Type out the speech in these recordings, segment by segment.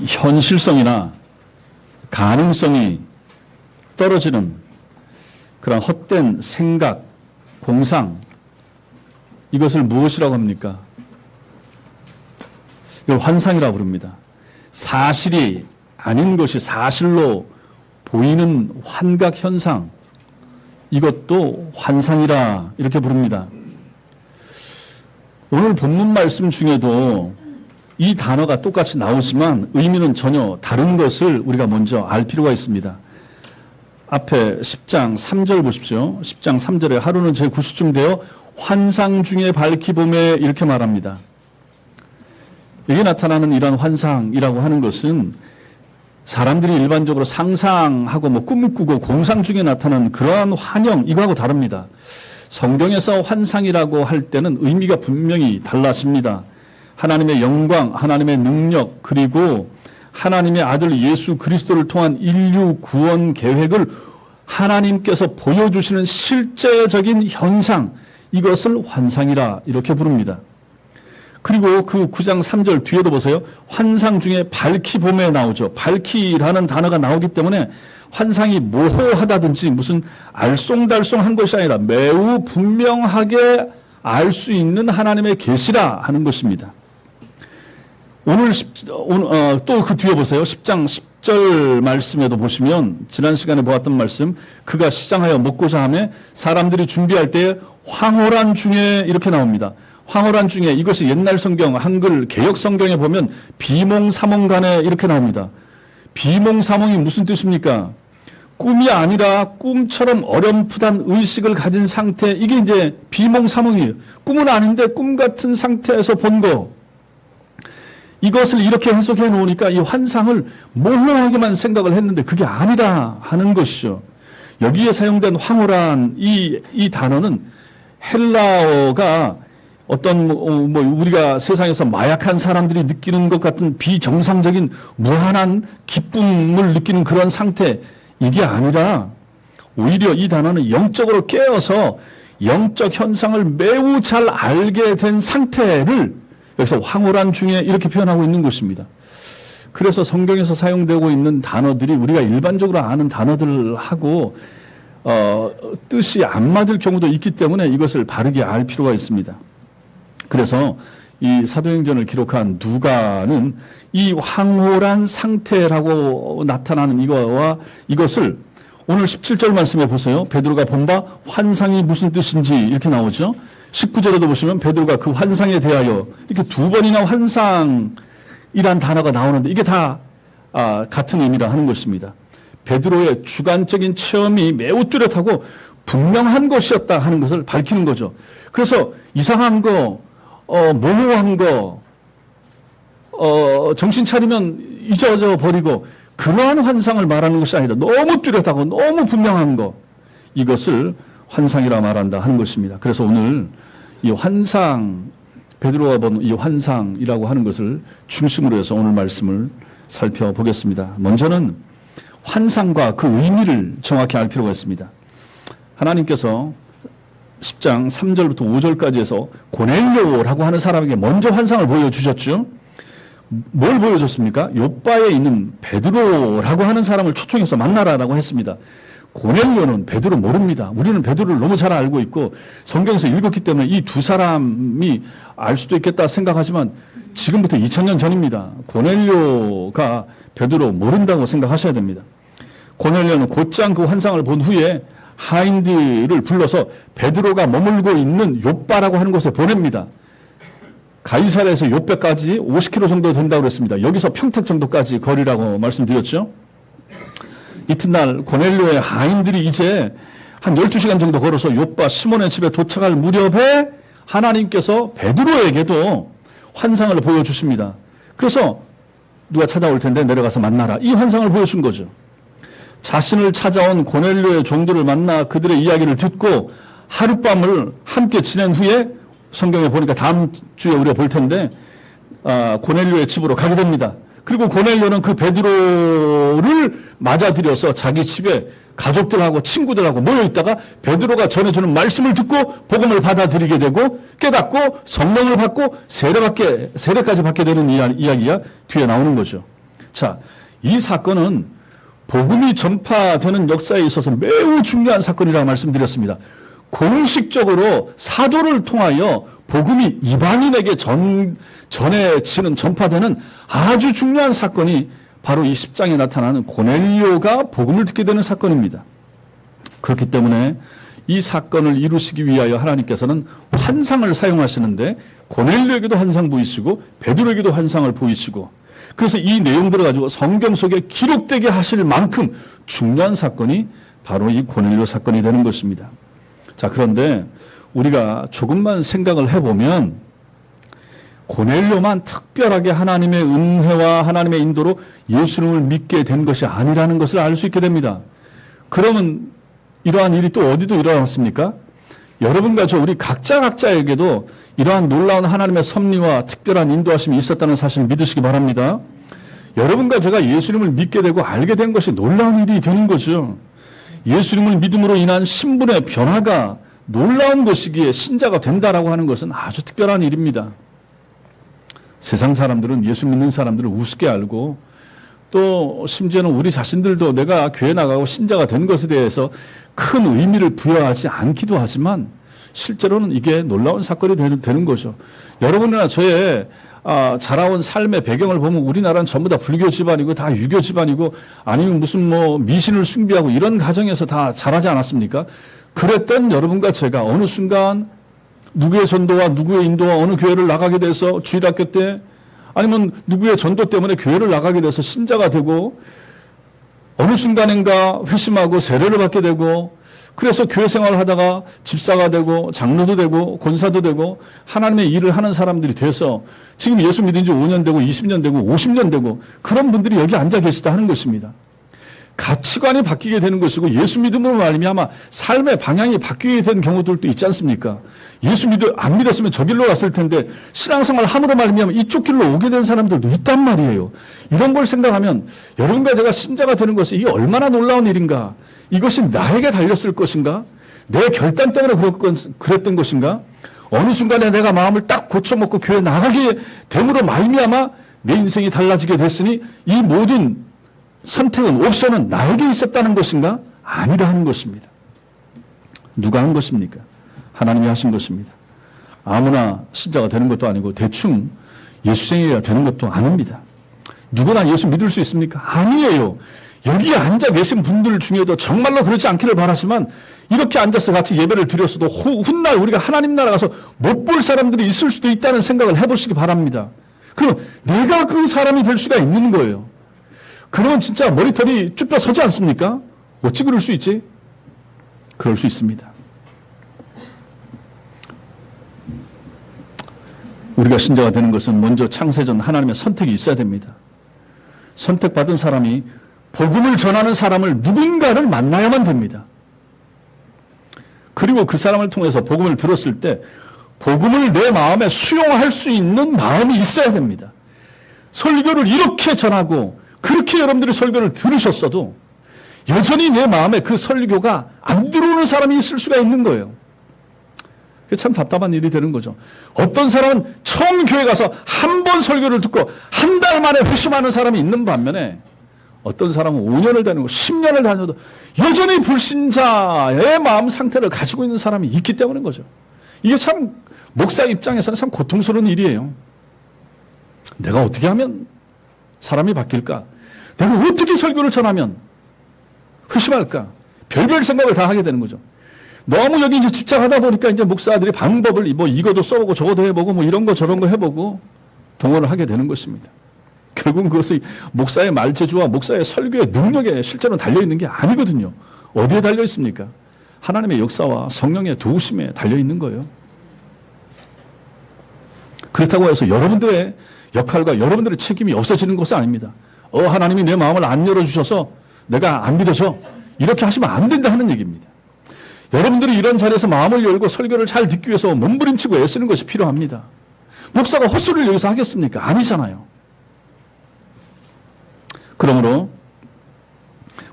현실성이나 가능성이 떨어지는 그런 헛된 생각, 공상, 이것을 무엇이라고 합니까? 이걸 환상이라고 부릅니다. 사실이 아닌 것이 사실로 보이는 환각 현상, 이것도 환상이라 이렇게 부릅니다. 오늘 본문 말씀 중에도 이 단어가 똑같이 나오지만 의미는 전혀 다른 것을 우리가 먼저 알 필요가 있습니다. 앞에 10장 3절 보십시오. 10장 3절에 하루는 제 9시쯤 되어 환상 중에 밝히 보매 이렇게 말합니다. 여기 나타나는 이런 환상이라고 하는 것은 사람들이 일반적으로 상상하고 꿈을 꾸고 공상 중에 나타나는 그러한 환영, 이거하고 다릅니다. 성경에서 환상이라고 할 때는 의미가 분명히 달라집니다. 하나님의 영광, 하나님의 능력, 그리고 하나님의 아들 예수 그리스도를 통한 인류 구원 계획을 하나님께서 보여주시는 실제적인 현상, 이것을 환상이라 이렇게 부릅니다. 그리고 그 9장 3절 뒤에도 보세요. 환상 중에 밝히 봄에 나오죠. 밝히라는 단어가 나오기 때문에 환상이 모호하다든지 무슨 알쏭달쏭한 것이 아니라 매우 분명하게 알 수 있는 하나님의 계시라 하는 것입니다. 오늘 또 그 뒤에 보세요. 10장 10절 말씀에도 보시면 지난 시간에 보았던 말씀, 그가 시장하여 먹고자 하며 사람들이 준비할 때에 황홀한 중에 이렇게 나옵니다. 황홀한 중에, 이것이 옛날 성경 한글 개역 성경에 보면 비몽사몽간에 이렇게 나옵니다. 비몽사몽이 무슨 뜻입니까? 꿈이 아니라 꿈처럼 어렴풋한 의식을 가진 상태, 이게 이제 비몽사몽이에요. 꿈은 아닌데 꿈 같은 상태에서 본 거. 이것을 이렇게 해석해 놓으니까 이 환상을 모호하게만 생각을 했는데 그게 아니다 하는 것이죠. 여기에 사용된 황홀한 이 단어는 헬라어가 어떤 우리가 세상에서 마약한 사람들이 느끼는 것 같은 비정상적인 무한한 기쁨을 느끼는 그런 상태, 이게 아니라 오히려 이 단어는 영적으로 깨어서 영적 현상을 매우 잘 알게 된 상태를 여기서 황홀한 중에 이렇게 표현하고 있는 것입니다. 그래서 성경에서 사용되고 있는 단어들이 우리가 일반적으로 아는 단어들하고 뜻이 안 맞을 경우도 있기 때문에 이것을 바르게 알 필요가 있습니다. 그래서 이 사도행전을 기록한 누가는 이 황홀한 상태라고 나타나는 이거와 이것을 오늘 17절 말씀에 보세요. 베드로가 본 바 환상이 무슨 뜻인지 이렇게 나오죠. 19절에도 보시면 베드로가 그 환상에 대하여 이렇게 두 번이나 환상이란 단어가 나오는데 이게 다 같은 의미라 하는 것입니다. 베드로의 주관적인 체험이 매우 뚜렷하고 분명한 것이었다 하는 것을 밝히는 거죠. 그래서 이상한 거, 모호한 거, 정신 차리면 잊어져 버리고 그러한 환상을 말하는 것이 아니라 너무 뚜렷하고 너무 분명한 거, 이것을 환상이라 말한다 하는 것입니다. 그래서 오늘 이 환상, 베드로가 본 이 환상이라고 하는 것을 중심으로 해서 오늘 말씀을 살펴보겠습니다. 먼저는 환상과 그 의미를 정확히 알 필요가 있습니다. 하나님께서 10장 3절부터 5절까지 해서 고넬료라고 하는 사람에게 먼저 환상을 보여주셨죠. 뭘 보여줬습니까? 욥바에 있는 베드로라고 하는 사람을 초청해서 만나라라고 했습니다. 고넬료는 베드로 모릅니다. 우리는 베드로를 너무 잘 알고 있고 성경에서 읽었기 때문에 이 두 사람이 알 수도 있겠다 생각하지만 지금부터 2000년 전입니다. 고넬료가 베드로 모른다고 생각하셔야 됩니다. 고넬료는 곧장 그 환상을 본 후에 하인들을 불러서 베드로가 머물고 있는 욥바라고 하는 곳에 보냅니다. 가이사랴에서 욥배까지 50km 정도 된다고 그랬습니다. 여기서 평택 정도까지 거리라고 말씀드렸죠. 이튿날 고넬료의 하인들이 이제 한 12시간 정도 걸어서 욥바 시몬의 집에 도착할 무렵에 하나님께서 베드로에게도 환상을 보여주십니다. 그래서 누가 찾아올 텐데 내려가서 만나라. 이 환상을 보여준 거죠. 자신을 찾아온 고넬료의 종들을 만나 그들의 이야기를 듣고 하룻밤을 함께 지낸 후에 성경에 보니까 다음 주에 우리가 볼 텐데 고넬료의 집으로 가게 됩니다. 그리고 고넬료는 그 베드로를 맞아들여서 자기 집에 가족들하고 친구들하고 모여있다가 베드로가 전해주는 말씀을 듣고 복음을 받아들이게 되고 깨닫고 성령을 받고 세례까지 받게 되는 이야기가 뒤에 나오는 거죠. 자, 이 사건은 복음이 전파되는 역사에 있어서 매우 중요한 사건이라고 말씀드렸습니다. 공식적으로 사도를 통하여 복음이 이방인에게 전해지는 전파되는 아주 중요한 사건이 바로 이 10장에 나타나는 고넬료가 복음을 듣게 되는 사건입니다. 그렇기 때문에 이 사건을 이루시기 위하여 하나님께서는 환상을 사용하시는데 고넬료에게도 환상 보이시고 베드로에게도 환상을 보이시고 그래서 이 내용들을 가지고 성경 속에 기록되게 하실 만큼 중요한 사건이 바로 이 고넬료 사건이 되는 것입니다. 자, 그런데 우리가 조금만 생각을 해보면 고넬료만 특별하게 하나님의 은혜와 하나님의 인도로 예수님을 믿게 된 것이 아니라는 것을 알 수 있게 됩니다. 그러면 이러한 일이 또 어디도 일어났습니까? 여러분과 저 우리 각자에게도 이러한 놀라운 하나님의 섭리와 특별한 인도하심이 있었다는 사실을 믿으시기 바랍니다. 여러분과 제가 예수님을 믿게 되고 알게 된 것이 놀라운 일이 되는 거죠. 예수님을 믿음으로 인한 신분의 변화가 놀라운 것이기에 신자가 된다라고 하는 것은 아주 특별한 일입니다. 세상 사람들은 예수 믿는 사람들을 우습게 알고 또 심지어는 우리 자신들도 내가 교회 나가고 신자가 된 것에 대해서 큰 의미를 부여하지 않기도 하지만 실제로는 이게 놀라운 사건이 되는 거죠. 여러분이나 저의 자라온 삶의 배경을 보면 우리나라는 전부 다 불교 집안이고 다 유교 집안이고 아니면 무슨 뭐 미신을 숭배하고 이런 가정에서 다 자라지 않았습니까? 그랬던 여러분과 제가 어느 순간 누구의 전도와 누구의 인도와 어느 교회를 나가게 돼서 주일학교 때 아니면 누구의 전도 때문에 교회를 나가게 돼서 신자가 되고 어느 순간인가 회심하고 세례를 받게 되고 그래서 교회 생활을 하다가 집사가 되고 장로도 되고 권사도 되고 하나님의 일을 하는 사람들이 돼서 지금 예수 믿은 지 5년 되고 20년 되고 50년 되고 그런 분들이 여기 앉아 계시다 하는 것입니다. 가치관이 바뀌게 되는 것이고 예수 믿음으로 말미암아 삶의 방향이 바뀌게 된 경우들도 있지 않습니까? 안 믿었으면 저 길로 갔을 텐데 신앙생활 함으로 말미암아 이쪽 길로 오게 된 사람들도 있단 말이에요. 이런 걸 생각하면 여러분과 제가 신자가 되는 것이 이게 얼마나 놀라운 일인가? 이것이 나에게 달렸을 것인가? 내 결단 때문에 그랬던 것인가? 어느 순간에 내가 마음을 딱 고쳐먹고 교회 나가게 됨으로 말미암아 내 인생이 달라지게 됐으니 이 모든 선택은 옵션은 나에게 있었다는 것인가? 아니다 하는 것입니다. 누가 한 것입니까? 하나님이 하신 것입니다. 아무나 신자가 되는 것도 아니고 대충 예수쟁이가 되는 것도 아닙니다. 누구나 예수 믿을 수 있습니까? 아니에요. 여기에 앉아 계신 분들 중에도 정말로 그렇지 않기를 바라지만 이렇게 앉아서 같이 예배를 드렸어도 훗날 우리가 하나님 나라 가서 못 볼 사람들이 있을 수도 있다는 생각을 해보시기 바랍니다. 그럼 내가 그 사람이 될 수가 있는 거예요. 그러면 진짜 머리털이 쭈뼛 서지 않습니까? 어찌 그럴 수 있지? 그럴 수 있습니다. 우리가 신자가 되는 것은 먼저 창세전 하나님의 선택이 있어야 됩니다. 선택받은 사람이 복음을 전하는 사람을 누군가를 만나야만 됩니다. 그리고 그 사람을 통해서 복음을 들었을 때 복음을 내 마음에 수용할 수 있는 마음이 있어야 됩니다. 설교를 이렇게 전하고 그렇게 여러분들이 설교를 들으셨어도 여전히 내 마음에 그 설교가 안 들어오는 사람이 있을 수가 있는 거예요. 그게 참 답답한 일이 되는 거죠. 어떤 사람은 처음 교회 가서 한 번 설교를 듣고 한 달 만에 회심하는 사람이 있는 반면에 어떤 사람은 5년을 다니고 10년을 다녀도 여전히 불신자의 마음 상태를 가지고 있는 사람이 있기 때문인 거죠. 이게 참 목사 입장에서는 참 고통스러운 일이에요. 내가 어떻게 하면 사람이 바뀔까? 내가 어떻게 설교를 전하면 회심할까? 별별 생각을 다 하게 되는 거죠. 너무 여기 이제 집착하다 보니까 이제 목사들이 방법을 뭐 이것도 써보고 저것도 해보고 뭐 이런 거 저런 거 해보고 동원을 하게 되는 것입니다. 결국은 그것이 목사의 말재주와 목사의 설교의 능력에 실제로는 달려있는 게 아니거든요. 어디에 달려있습니까? 하나님의 역사와 성령의 도우심에 달려있는 거예요. 그렇다고 해서 여러분들의 역할과 여러분들의 책임이 없어지는 것은 아닙니다. 하나님이 내 마음을 안 열어주셔서 내가 안 믿어져. 이렇게 하시면 안 된다 하는 얘기입니다. 여러분들이 이런 자리에서 마음을 열고 설교를 잘 듣기 위해서 몸부림치고 애쓰는 것이 필요합니다. 목사가 헛소리를 여기서 하겠습니까? 아니잖아요. 그러므로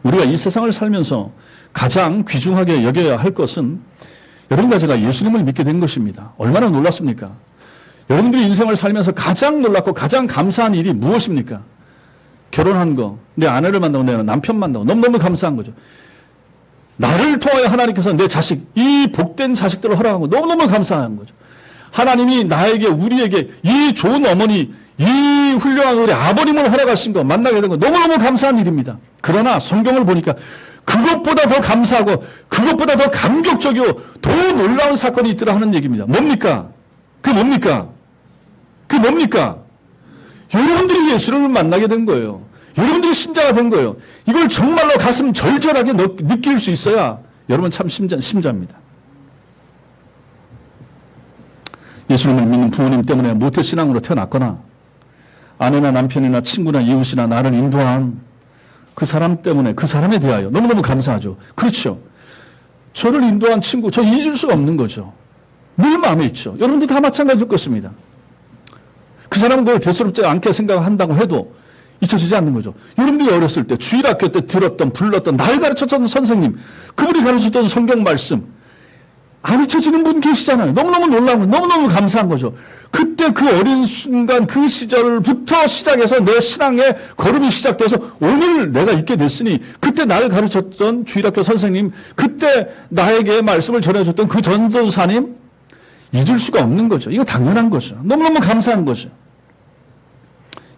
우리가 이 세상을 살면서 가장 귀중하게 여겨야 할 것은 여러분과 제가 예수님을 믿게 된 것입니다. 얼마나 놀랐습니까? 여러분들이 인생을 살면서 가장 놀랍고 가장 감사한 일이 무엇입니까? 결혼한 거, 내 아내를 만나고 내 남편 만나고 너무너무 감사한 거죠. 나를 통하여 하나님께서 내 자식, 이 복된 자식들을 허락한 거 너무너무 감사한 거죠. 하나님이 나에게, 우리에게 이 좋은 어머니, 이 훌륭한 우리 아버님을 허락하신 거, 만나게 된 거 너무너무 감사한 일입니다. 그러나 성경을 보니까 그것보다 더 감사하고 그것보다 더 감격적이고 더 놀라운 사건이 있더라 하는 얘기입니다. 뭡니까? 그게 뭡니까? 그게 뭡니까? 여러분들이 예수를 만나게 된 거예요. 여러분들이 신자가 된 거예요. 이걸 정말로 가슴 절절하게 느낄 수 있어야 여러분 참 심자입니다. 예수님을 믿는 부모님 때문에 모태신앙으로 태어났거나 아내나 남편이나 친구나 이웃이나 나를 인도한 그 사람 때문에 그 사람에 대하여 너무너무 감사하죠. 그렇죠. 저를 인도한 친구, 저 잊을 수가 없는 거죠. 늘 마음에 있죠. 여러분도 다 마찬가지일 것입니다. 그 사람은 그걸 대수롭지 않게 생각한다고 해도 잊혀지지 않는 거죠. 여러분들이 어렸을 때 주일학교 때 들었던 불렀던 날 가르쳤던 선생님, 그분이 가르쳤던 성경 말씀 안 잊혀지는 분 계시잖아요. 너무너무 놀라운 거, 너무너무 감사한 거죠. 그때 그 어린 순간 그 시절부터 시작해서 내 신앙의 걸음이 시작돼서 오늘 내가 있게 됐으니 그때 나를 가르쳤던 주일학교 선생님, 그때 나에게 말씀을 전해줬던 그 전도사님 잊을 수가 없는 거죠. 이거 당연한 거죠. 너무너무 감사한 거죠.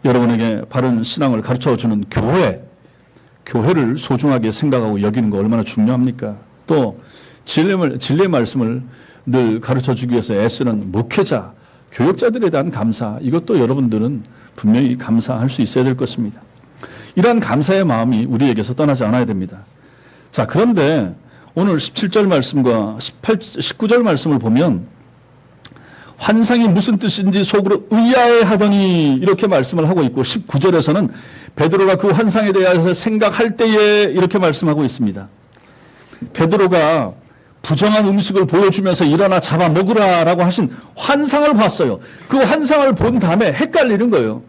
여러분에게 바른 신앙을 가르쳐주는 교회를 소중하게 생각하고 여기는 거 얼마나 중요합니까? 또 진리의 말씀을 늘 가르쳐주기 위해서 애쓰는 목회자, 교역자들에 대한 감사, 이것도 여러분들은 분명히 감사할 수 있어야 될 것입니다. 이러한 감사의 마음이 우리에게서 떠나지 않아야 됩니다. 자, 그런데 오늘 17절 말씀과 19절 말씀을 보면 환상이 무슨 뜻인지 속으로 의아해하더니 이렇게 말씀을 하고 있고 19절에서는 베드로가 그 환상에 대해서 생각할 때에 이렇게 말씀하고 있습니다. 베드로가 부정한 음식을 보여주면서 일어나 잡아 먹으라라고 하신 환상을 봤어요. 그 환상을 본 다음에 헷갈리는 거예요.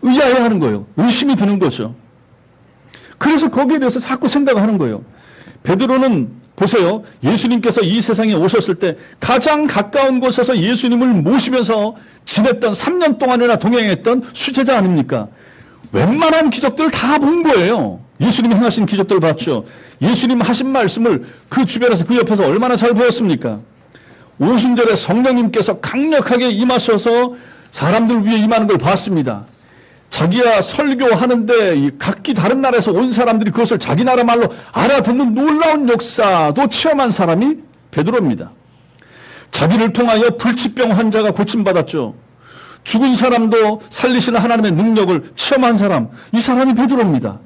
의아해하는 거예요. 의심이 드는 거죠. 그래서 거기에 대해서 자꾸 생각하는 거예요. 베드로는 보세요. 예수님께서 이 세상에 오셨을 때 가장 가까운 곳에서 예수님을 모시면서 지냈던 3년 동안이나 동행했던 수제자 아닙니까? 웬만한 기적들을 다 본 거예요. 예수님이 행하신 기적들을 봤죠. 예수님 하신 말씀을 그 주변에서 그 옆에서 얼마나 잘 배웠습니까? 오순절에 성령님께서 강력하게 임하셔서 사람들 위에 임하는 걸 봤습니다. 자기야 설교하는데 각기 다른 나라에서 온 사람들이 그것을 자기 나라 말로 알아듣는 놀라운 역사도 체험한 사람이 베드로입니다. 자기를 통하여 불치병 환자가 고침받았죠. 죽은 사람도 살리시는 하나님의 능력을 체험한 사람, 이 사람이 베드로입니다.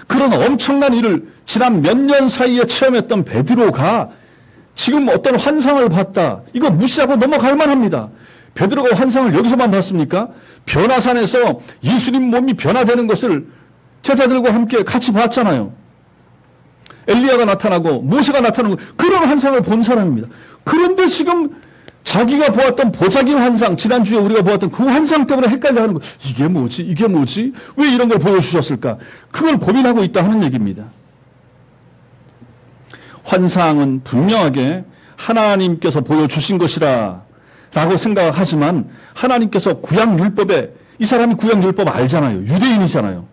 그런 엄청난 일을 지난 몇 년 사이에 체험했던 베드로가 지금 어떤 환상을 봤다. 이거 무시하고 넘어갈 만합니다. 베드로가 환상을 여기서만 봤습니까? 변화산에서 예수님 몸이 변화되는 것을 제자들과 함께 같이 봤잖아요. 엘리야가 나타나고 모세가 나타나고 그런 환상을 본 사람입니다. 그런데 지금 자기가 보았던 보자기 환상, 지난주에 우리가 보았던 그 환상 때문에 헷갈려하는 거. 이게 뭐지? 이게 뭐지? 왜 이런 걸 보여주셨을까? 그걸 고민하고 있다 하는 얘기입니다. 환상은 분명하게 하나님께서 보여주신 것이라 라고 생각하지만 하나님께서 구약율법에, 이 사람이 구약율법 알잖아요. 유대인이잖아요.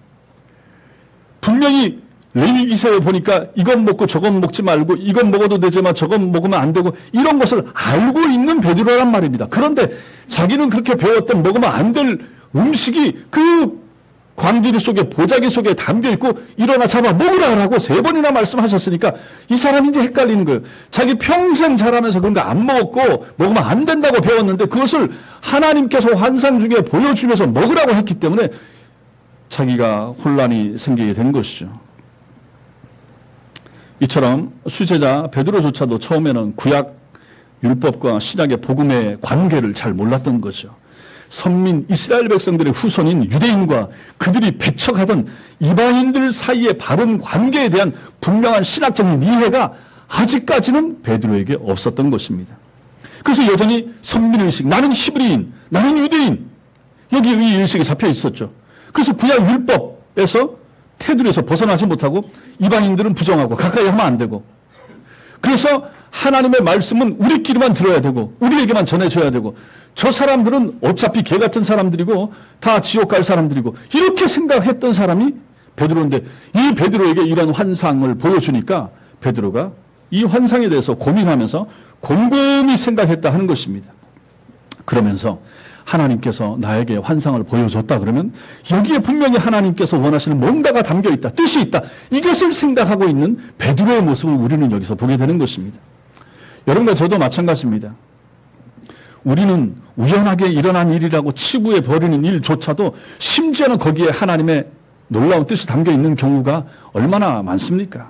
분명히 레위기서에 보니까 이건 먹고 저건 먹지 말고 이건 먹어도 되지만 저건 먹으면 안 되고 이런 것을 알고 있는 베드로란 말입니다. 그런데 자기는 그렇게 배웠던 먹으면 안 될 음식이 그 광주리 속에 보자기 속에 담겨 있고 일어나 잡아 먹으라고 3번이나 말씀하셨으니까 이 사람이 이제 헷갈리는 거예요. 자기 평생 자라면서 그런 거 안 먹었고 먹으면 안 된다고 배웠는데 그것을 하나님께서 환상 중에 보여주면서 먹으라고 했기 때문에 자기가 혼란이 생기게 된 것이죠. 이처럼 수제자 베드로조차도 처음에는 구약 율법과 신약의 복음의 관계를 잘 몰랐던 거죠. 선민 이스라엘 백성들의 후손인 유대인과 그들이 배척하던 이방인들 사이의 바른 관계에 대한 분명한 신학적인 이해가 아직까지는 베드로에게 없었던 것입니다. 그래서 여전히 선민의식, 나는 히브리인, 나는 유대인, 여기 이 의식이 잡혀 있었죠. 그래서 구약 율법에서 테두리에서 벗어나지 못하고 이방인들은 부정하고 가까이 하면 안 되고 그래서 하나님의 말씀은 우리끼리만 들어야 되고 우리에게만 전해줘야 되고 저 사람들은 어차피 개 같은 사람들이고 다 지옥 갈 사람들이고 이렇게 생각했던 사람이 베드로인데 이 베드로에게 이런 환상을 보여주니까 베드로가 이 환상에 대해서 고민하면서 곰곰이 생각했다 하는 것입니다. 그러면서 하나님께서 나에게 환상을 보여줬다 그러면 여기에 분명히 하나님께서 원하시는 뭔가가 담겨 있다, 뜻이 있다. 이것을 생각하고 있는 베드로의 모습을 우리는 여기서 보게 되는 것입니다. 여러분과 저도 마찬가지입니다. 우리는 우연하게 일어난 일이라고 치부해 버리는 일조차도 심지어는 거기에 하나님의 놀라운 뜻이 담겨 있는 경우가 얼마나 많습니까?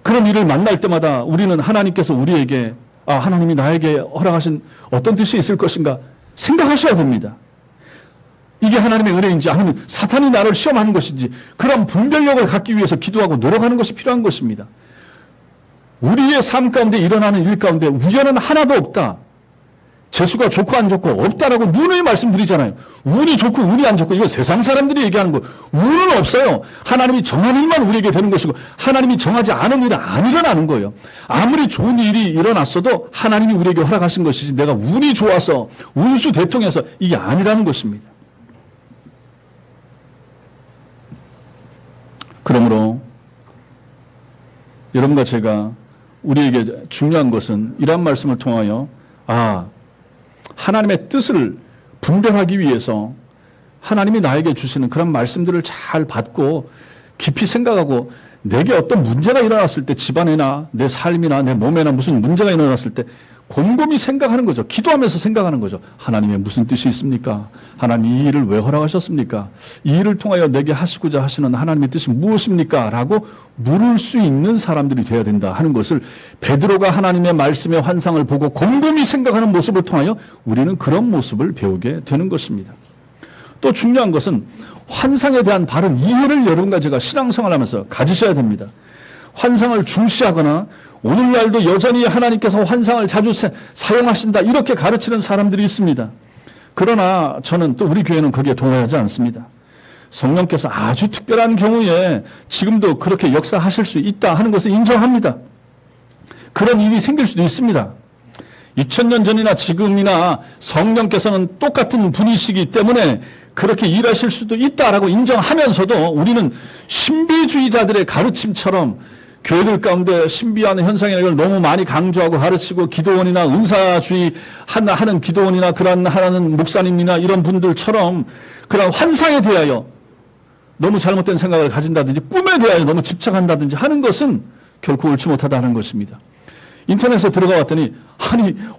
그런 일을 만날 때마다 우리는 하나님께서 우리에게 하나님이 나에게 허락하신 어떤 뜻이 있을 것인가 생각하셔야 됩니다. 이게 하나님의 은혜인지 아니면 사탄이 나를 시험하는 것인지 그런 분별력을 갖기 위해서 기도하고 노력하는 것이 필요한 것입니다. 우리의 삶 가운데 일어나는 일 가운데 우연은 하나도 없다. 재수가 좋고 안 좋고 없다라고 누누이 말씀드리잖아요. 운이 좋고 운이 안 좋고 이거 세상 사람들이 얘기하는 거. 운은 없어요. 하나님이 정한 일만 우리에게 되는 것이고 하나님이 정하지 않은 일은 안 일어나는 거예요. 아무리 좋은 일이 일어났어도 하나님이 우리에게 허락하신 것이지 내가 운이 좋아서 운수 대통해서 이게 아니라는 것입니다. 그러므로 여러분과 제가 우리에게 중요한 것은 이러한 말씀을 통하여 하나님의 뜻을 분별하기 위해서 하나님이 나에게 주시는 그런 말씀들을 잘 받고 깊이 생각하고 내게 어떤 문제가 일어났을 때 집안이나 내 삶이나 내 몸에나 무슨 문제가 일어났을 때 곰곰이 생각하는 거죠. 기도하면서 생각하는 거죠. 하나님의 무슨 뜻이 있습니까? 하나님 이 일을 왜 허락하셨습니까? 이 일을 통하여 내게 하시고자 하시는 하나님의 뜻이 무엇입니까? 라고 물을 수 있는 사람들이 되어야 된다 하는 것을 베드로가 하나님의 말씀의 환상을 보고 곰곰이 생각하는 모습을 통하여 우리는 그런 모습을 배우게 되는 것입니다. 또 중요한 것은 환상에 대한 바른 이해를 여러분과 제가 신앙생활하면서 가지셔야 됩니다. 환상을 중시하거나 오늘날도 여전히 하나님께서 환상을 자주 사용하신다 이렇게 가르치는 사람들이 있습니다. 그러나 저는 또 우리 교회는 거기에 동의하지 않습니다. 성령께서 아주 특별한 경우에 지금도 그렇게 역사하실 수 있다 하는 것을 인정합니다. 그런 일이 생길 수도 있습니다. 2000년 전이나 지금이나 성령께서는 똑같은 분이시기 때문에 그렇게 일하실 수도 있다라고 인정하면서도 우리는 신비주의자들의 가르침처럼 교회들 가운데 신비한 현상을 너무 많이 강조하고 가르치고 기도원이나 은사주의 하는 기도원이나 그런 하는 목사님이나 이런 분들처럼 그런 환상에 대하여 너무 잘못된 생각을 가진다든지 꿈에 대하여 너무 집착한다든지 하는 것은 결코 옳지 못하다는 것입니다. 인터넷에 들어가 봤더니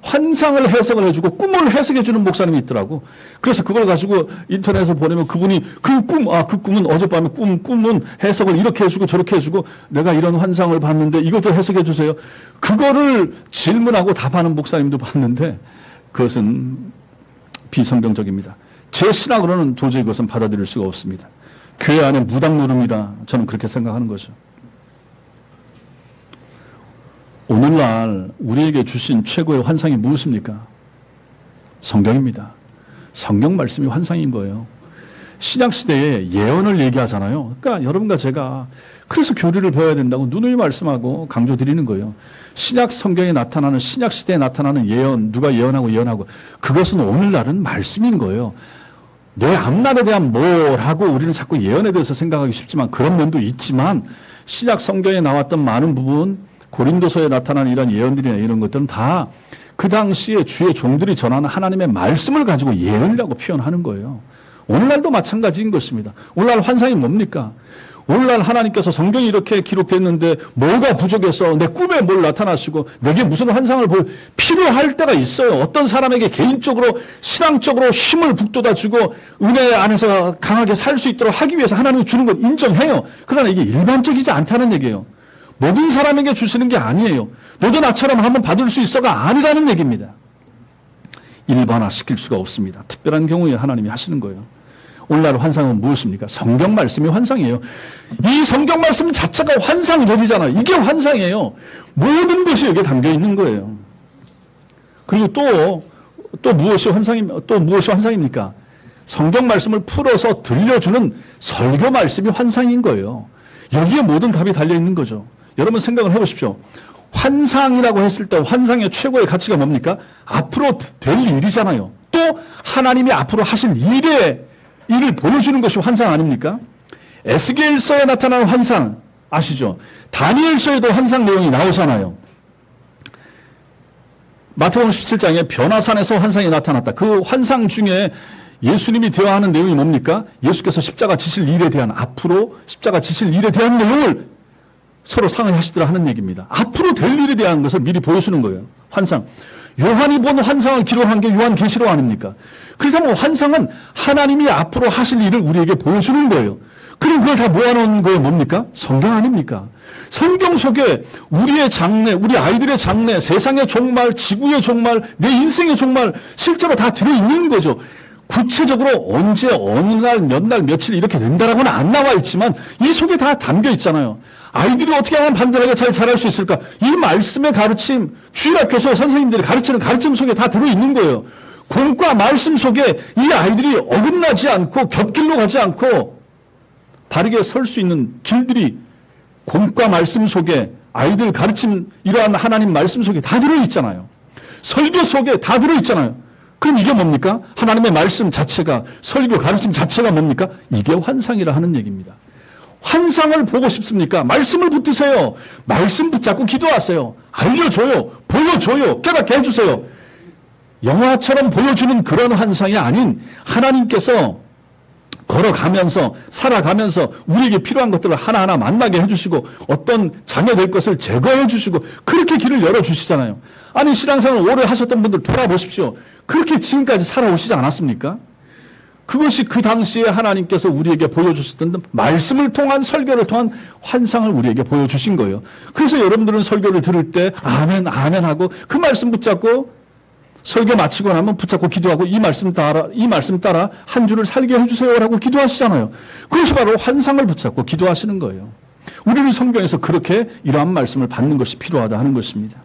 환상을 해석을 해주고 꿈을 해석해 주는 목사님이 있더라고. 그래서 그걸 가지고 인터넷에 보내면 그분이 그 꿈은 어젯밤에 꿈은 해석을 이렇게 해주고 저렇게 해주고 내가 이런 환상을 봤는데 이것도 해석해 주세요. 그거를 질문하고 답하는 목사님도 봤는데 그것은 비성경적입니다. 제 신학으로는 도저히 그것은 받아들일 수가 없습니다. 교회 안에 무당 노름이라 저는 그렇게 생각하는 거죠. 오늘날 우리에게 주신 최고의 환상이 무엇입니까? 성경입니다. 성경 말씀이 환상인 거예요. 신약시대에 예언을 얘기하잖아요. 그러니까 여러분과 제가 그래서 교리를 배워야 된다고 누누이 말씀하고 강조드리는 거예요. 신약 성경에 나타나는 신약시대에 나타나는 예언, 누가 예언하고 그것은 오늘날은 말씀인 거예요. 내 앞날에 대한 뭘 하고 우리는 자꾸 예언에 대해서 생각하기 쉽지만 그런 면도 있지만 신약 성경에 나왔던 많은 부분 고린도서에 나타나는 이런 예언들이나 이런 것들은 다 그 당시에 주의 종들이 전하는 하나님의 말씀을 가지고 예언이라고 표현하는 거예요. 오늘날도 마찬가지인 것입니다. 오늘날 환상이 뭡니까? 오늘날 하나님께서 성경이 이렇게 기록됐는데 뭐가 부족해서 내 꿈에 뭘 나타나시고 내게 무슨 환상을 볼 필요할 때가 있어요. 어떤 사람에게 개인적으로 신앙적으로 힘을 북돋아주고 은혜 안에서 강하게 살 수 있도록 하기 위해서 하나님이 주는 것 인정해요. 그러나 이게 일반적이지 않다는 얘기예요. 모든 사람에게 주시는 게 아니에요. 너도 나처럼 한번 받을 수 있어가 아니라는 얘기입니다. 일반화시킬 수가 없습니다. 특별한 경우에 하나님이 하시는 거예요. 오늘날 환상은 무엇입니까? 성경 말씀이 환상이에요. 이 성경 말씀 자체가 환상적이잖아요. 이게 환상이에요. 모든 것이 여기에 담겨 있는 거예요. 그리고 또 무엇이 환상입니까? 성경 말씀을 풀어서 들려주는 설교 말씀이 환상인 거예요. 여기에 모든 답이 달려 있는 거죠. 여러분 생각을 해보십시오. 환상이라고 했을 때 환상의 최고의 가치가 뭡니까? 앞으로 될 일이잖아요. 또 하나님이 앞으로 하실 일을 보여주는 것이 환상 아닙니까? 에스겔서에 나타나는 환상 아시죠? 다니엘서에도 환상 내용이 나오잖아요. 마태복음 17장에 변화산에서 환상이 나타났다. 그 환상 중에 예수님이 대화하는 내용이 뭡니까? 예수께서 십자가 지실 일에 대한 앞으로 십자가 지실 일에 대한 내용을 서로 상의하시더라 하는 얘기입니다. 앞으로 될 일에 대한 것을 미리 보여주는 거예요. 환상. 요한이 본 환상을 기록한 게 요한계시록 아닙니까? 그렇다면 환상은 하나님이 앞으로 하실 일을 우리에게 보여주는 거예요. 그럼 그걸 다 모아놓은 거에 뭡니까? 성경 아닙니까? 성경 속에 우리의 장래, 우리 아이들의 장래, 세상의 종말, 지구의 종말, 내 인생의 종말 실제로 다 들어있는 거죠. 구체적으로 언제, 어느 날, 몇 날, 며칠 이렇게 된다라고는 안 나와 있지만 이 속에 다 담겨 있잖아요. 아이들이 어떻게 하면 반듯하게 잘 자랄 수 있을까? 이 말씀의 가르침, 주일학교에서 선생님들이 가르치는 가르침 속에 다 들어있는 거예요. 공과 말씀 속에 이 아이들이 어긋나지 않고 곁길로 가지 않고 바르게 설 수 있는 길들이 공과 말씀 속에 아이들 가르침 이러한 하나님 말씀 속에 다 들어있잖아요. 설교 속에 다 들어있잖아요. 그럼 이게 뭡니까? 하나님의 말씀 자체가 설교 가르침 자체가 뭡니까? 이게 환상이라 하는 얘기입니다. 환상을 보고 싶습니까? 말씀을 붙드세요. 말씀 붙잡고 기도하세요. 알려줘요. 보여줘요. 깨닫게 해주세요. 영화처럼 보여주는 그런 환상이 아닌 하나님께서 걸어가면서 살아가면서 우리에게 필요한 것들을 하나하나 만나게 해주시고 어떤 장애될 것을 제거해 주시고 그렇게 길을 열어주시잖아요. 아니 신앙생활 오래 하셨던 분들 돌아보십시오. 그렇게 지금까지 살아오시지 않았습니까? 그것이 그 당시에 하나님께서 우리에게 보여주셨던 말씀을 통한 설교를 통한 환상을 우리에게 보여주신 거예요. 그래서 여러분들은 설교를 들을 때 아멘 아멘 하고 그 말씀 붙잡고 설교 마치고 나면 붙잡고 기도하고 이 말씀 따라 한 주를 살게 해주세요라고 기도하시잖아요. 그것이 바로 환상을 붙잡고 기도하시는 거예요. 우리는 성경에서 그렇게 이러한 말씀을 받는 것이 필요하다 하는 것입니다.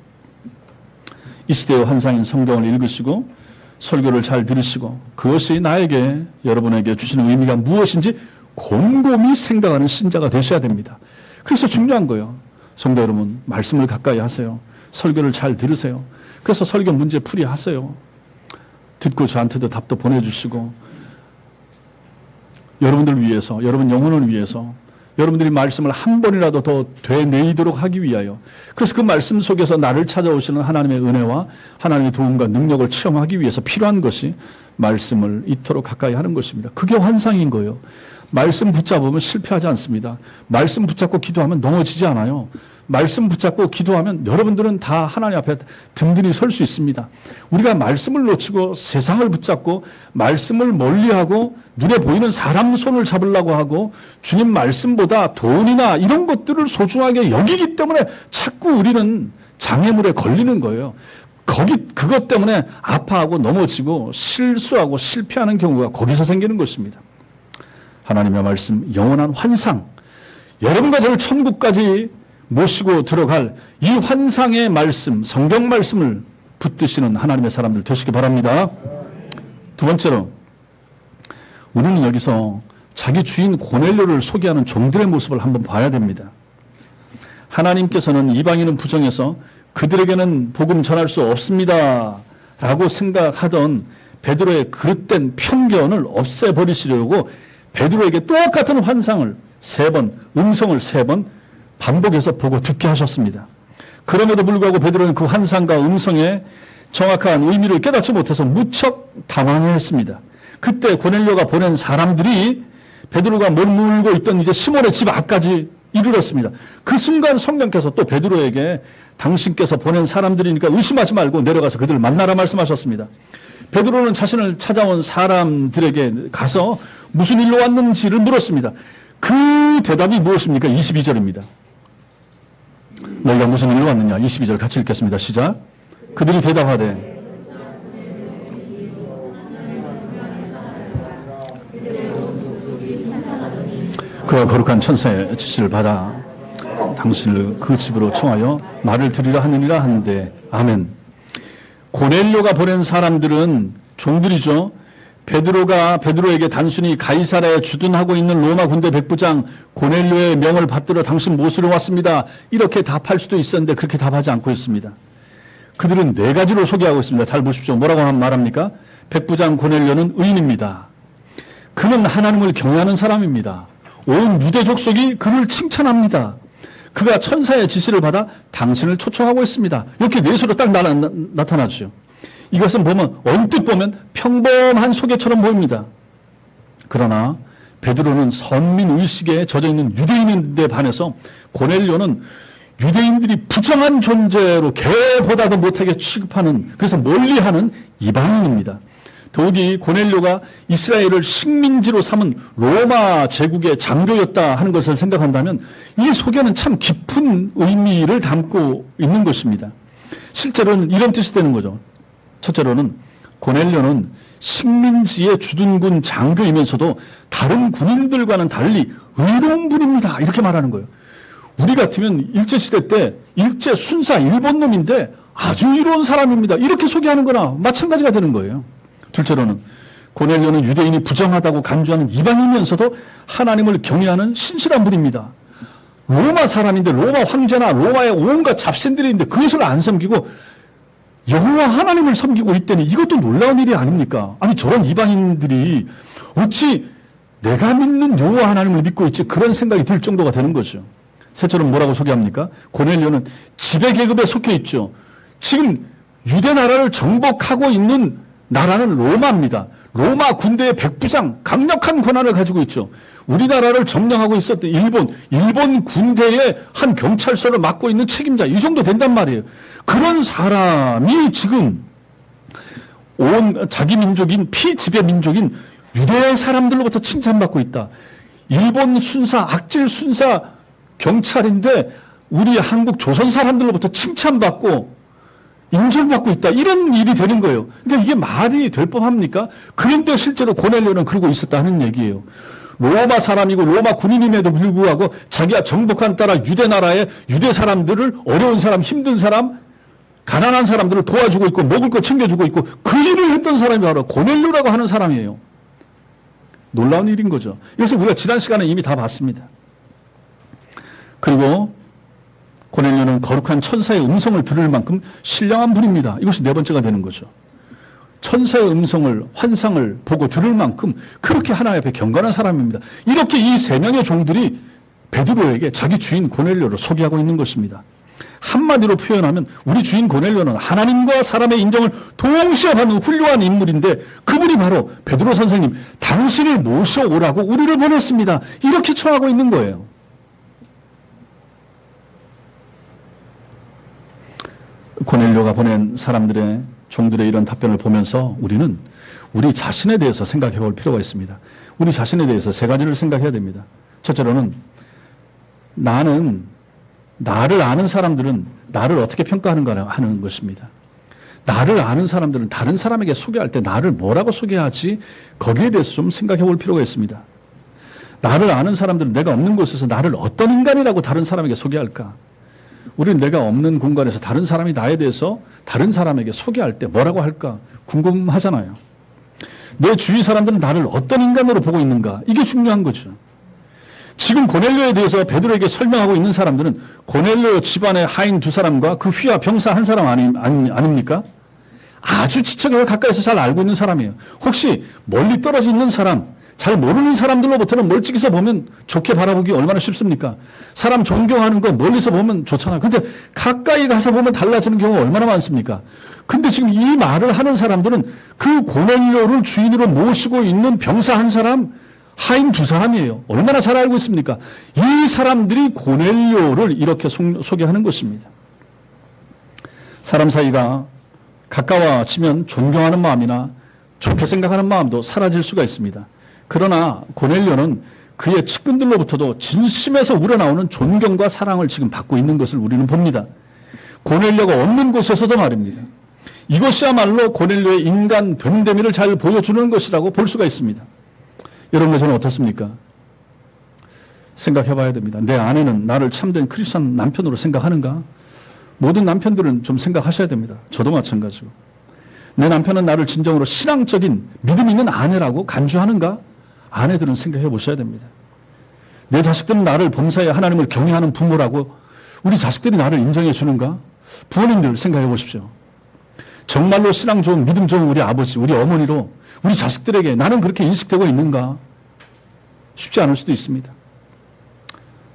이 시대의 환상인 성경을 읽으시고 설교를 잘 들으시고 그것이 나에게 여러분에게 주시는 의미가 무엇인지 곰곰이 생각하는 신자가 되셔야 됩니다. 그래서 중요한 거예요. 성도 여러분 말씀을 가까이 하세요. 설교를 잘 들으세요. 그래서 설교 문제 풀이하세요. 듣고 저한테도 답도 보내주시고 여러분들 위해서 여러분 영혼을 위해서 여러분들이 말씀을 한 번이라도 더 되뇌이도록 하기 위하여 그래서 그 말씀 속에서 나를 찾아오시는 하나님의 은혜와 하나님의 도움과 능력을 체험하기 위해서 필요한 것이 말씀을 이토록 가까이 하는 것입니다. 그게 환상인 거예요. 말씀 붙잡으면 실패하지 않습니다. 말씀 붙잡고 기도하면 넘어지지 않아요. 말씀 붙잡고 기도하면 여러분들은 다 하나님 앞에 든든히 설 수 있습니다. 우리가 말씀을 놓치고 세상을 붙잡고 말씀을 멀리하고 눈에 보이는 사람 손을 잡으려고 하고 주님 말씀보다 돈이나 이런 것들을 소중하게 여기기 때문에 자꾸 우리는 장애물에 걸리는 거예요. 그것 때문에 아파하고 넘어지고 실수하고 실패하는 경우가 거기서 생기는 것입니다. 하나님의 말씀, 영원한 환상, 여러분과 저를 천국까지 모시고 들어갈 이 환상의 말씀, 성경 말씀을 붙드시는 하나님의 사람들 되시기 바랍니다. 두 번째로 우리는 여기서 자기 주인 고넬료를 소개하는 종들의 모습을 한번 봐야 됩니다. 하나님께서는 이방인은 부정해서 그들에게는 복음 전할 수 없습니다 라고 생각하던 베드로의 그릇된 편견을 없애버리시려고 베드로에게 똑같은 환상을 3번, 음성을 3번 반복해서 보고 듣게 하셨습니다. 그럼에도 불구하고 베드로는 그 환상과 음성의 정확한 의미를 깨닫지 못해서 무척 당황했습니다. 그때 고넬료가 보낸 사람들이 베드로가 머물고 있던 이제 시몬의 집 앞까지 이르렀습니다. 그 순간 성령께서 또 베드로에게 당신께서 보낸 사람들이니까 의심하지 말고 내려가서 그들을 만나라 말씀하셨습니다. 베드로는 자신을 찾아온 사람들에게 가서 무슨 일로 왔는지를 물었습니다. 그 대답이 무엇입니까? 22절입니다. 너희가 무슨 일로 왔느냐? 22절 같이 읽겠습니다. 시작. 그들이 대답하되 그가 거룩한 천사의 지시를 받아 당신을 그 집으로 청하여 말을 드리라 하느니라 하는데 아멘. 고넬료가 보낸 사람들은 종들이죠. 베드로에게 단순히 가이사랴에 주둔하고 있는 로마 군대 백부장 고넬료의 명을 받들어 당신 모시러 왔습니다, 이렇게 답할 수도 있었는데 그렇게 답하지 않고 있습니다. 그들은 네 가지로 소개하고 있습니다. 잘 보십시오. 뭐라고 말합니까? 백부장 고넬료는 의인입니다. 그는 하나님을 경외하는 사람입니다. 온 유대 족속이 그를 칭찬합니다. 그가 천사의 지시를 받아 당신을 초청하고 있습니다. 이렇게 넷으로 딱 나타나죠. 이것은 언뜻 보면 평범한 소개처럼 보입니다. 그러나 베드로는 선민의식에 젖어있는 유대인인데 반해서 고넬료는 유대인들이 부정한 존재로 개보다도 못하게 취급하는, 그래서 멀리하는 이방인입니다. 더욱이 고넬료가 이스라엘을 식민지로 삼은 로마 제국의 장교였다 하는 것을 생각한다면 이 소개는 참 깊은 의미를 담고 있는 것입니다. 실제로는 이런 뜻이 되는 거죠. 첫째로는 고넬료는 식민지의 주둔군 장교이면서도 다른 군인들과는 달리 의로운 분입니다, 이렇게 말하는 거예요. 우리 같으면 일제시대 때 일제 순사 일본 놈인데 아주 의로운 사람입니다, 이렇게 소개하는 거나 마찬가지가 되는 거예요. 둘째로는 고넬료는 유대인이 부정하다고 간주하는 이방인이면서도 하나님을 경외하는 신실한 분입니다. 로마 사람인데, 로마 황제나 로마의 온갖 잡신들이 있는데 그것을 안 섬기고 여호와 하나님을 섬기고 있다니 이것도 놀라운 일이 아닙니까? 아니, 저런 이방인들이 어찌 내가 믿는 여호와 하나님을 믿고 있지, 그런 생각이 들 정도가 되는 거죠. 셋째로 뭐라고 소개합니까? 고넬료는 지배계급에 속해 있죠. 지금 유대 나라를 정복하고 있는 나라는 로마입니다. 로마 군대의 백부장, 강력한 권한을 가지고 있죠. 우리나라를 점령하고 있었던 일본 군대의 한 경찰서를 맡고 있는 책임자, 이 정도 된단 말이에요. 그런 사람이 지금 온 자기 민족인, 피지배 민족인 유대 사람들로부터 칭찬받고 있다. 일본 순사, 악질 순사 경찰인데 우리 한국 조선 사람들로부터 칭찬받고 인정받고 있다, 이런 일이 되는 거예요. 그러니까 이게 말이 될 법합니까? 그런데 실제로 고넬료는 그러고 있었다 하는 얘기예요. 로마 사람이고 로마 군인임에도 불구하고 자기가 정복한 따라 유대 나라의 유대 사람들을, 어려운 사람, 힘든 사람, 가난한 사람들을 도와주고 있고 먹을 거 챙겨주고 있고 그 일을 했던 사람이 바로 고넬료라고 하는 사람이에요. 놀라운 일인 거죠. 이것을 우리가 지난 시간에 이미 다 봤습니다. 그리고 고넬료는 거룩한 천사의 음성을 들을 만큼 신령한 분입니다. 이것이 네 번째가 되는 거죠. 천사의 음성을, 환상을 보고 들을 만큼 그렇게 하나님 앞에 경건한 사람입니다. 이렇게 이 세 명의 종들이 베드로에게 자기 주인 고넬료를 소개하고 있는 것입니다. 한마디로 표현하면 우리 주인 고넬료는 하나님과 사람의 인정을 동시에 받는 훌륭한 인물인데, 그분이 바로 베드로 선생님, 당신을 모셔오라고 우리를 보냈습니다, 이렇게 청하고 있는 거예요. 고넬료가 보낸 사람들의, 종들의 이런 답변을 보면서 우리는 우리 자신에 대해서 생각해 볼 필요가 있습니다. 우리 자신에 대해서 세 가지를 생각해야 됩니다. 첫째로는 나를 아는 사람들은 나를 어떻게 평가하는가 하는 것입니다. 나를 아는 사람들은 다른 사람에게 소개할 때 나를 뭐라고 소개하지, 거기에 대해서 좀 생각해 볼 필요가 있습니다. 나를 아는 사람들은 내가 없는 곳에서 나를 어떤 인간이라고 다른 사람에게 소개할까? 우리는 내가 없는 공간에서 다른 사람이 나에 대해서 다른 사람에게 소개할 때 뭐라고 할까 궁금하잖아요. 내 주위 사람들은 나를 어떤 인간으로 보고 있는가, 이게 중요한 거죠. 지금 고넬료에 대해서 베드로에게 설명하고 있는 사람들은 고넬료 집안의 하인 두 사람과 그 휘하 병사 한 사람 아닙니까? 아주 지척에 가까이서 잘 알고 있는 사람이에요. 혹시 멀리 떨어져 있는 사람, 잘 모르는 사람들로부터는 멀찍이서 보면 좋게 바라보기 얼마나 쉽습니까? 사람 존경하는 거 멀리서 보면 좋잖아요. 근데 가까이 가서 보면 달라지는 경우가 얼마나 많습니까? 근데 지금 이 말을 하는 사람들은 그 고넬료를 주인으로 모시고 있는 병사 한 사람, 하인 두 사람이에요. 얼마나 잘 알고 있습니까? 이 사람들이 고넬료를 이렇게 소개하는 것입니다. 사람 사이가 가까워지면 존경하는 마음이나 좋게 생각하는 마음도 사라질 수가 있습니다. 그러나 고넬료는 그의 측근들로부터도 진심에서 우러나오는 존경과 사랑을 지금 받고 있는 것을 우리는 봅니다. 고넬료가 없는 곳에서도 말입니다. 이것이야말로 고넬료의 인간 됨됨이를 잘 보여주는 것이라고 볼 수가 있습니다. 여러분, 저는 어떻습니까? 생각해 봐야 됩니다. 내 아내는 나를 참된 크리스찬 남편으로 생각하는가? 모든 남편들은 좀 생각하셔야 됩니다. 저도 마찬가지고. 내 남편은 나를 진정으로 신앙적인 믿음 있는 아내라고 간주하는가? 아내들은 생각해 보셔야 됩니다. 내 자식들은 나를 범사에 하나님을 경외하는 부모라고 우리 자식들이 나를 인정해 주는가? 부모님들 생각해 보십시오. 정말로 신앙 좋은 믿음 좋은 우리 아버지, 우리 어머니로 우리 자식들에게 나는 그렇게 인식되고 있는가? 쉽지 않을 수도 있습니다.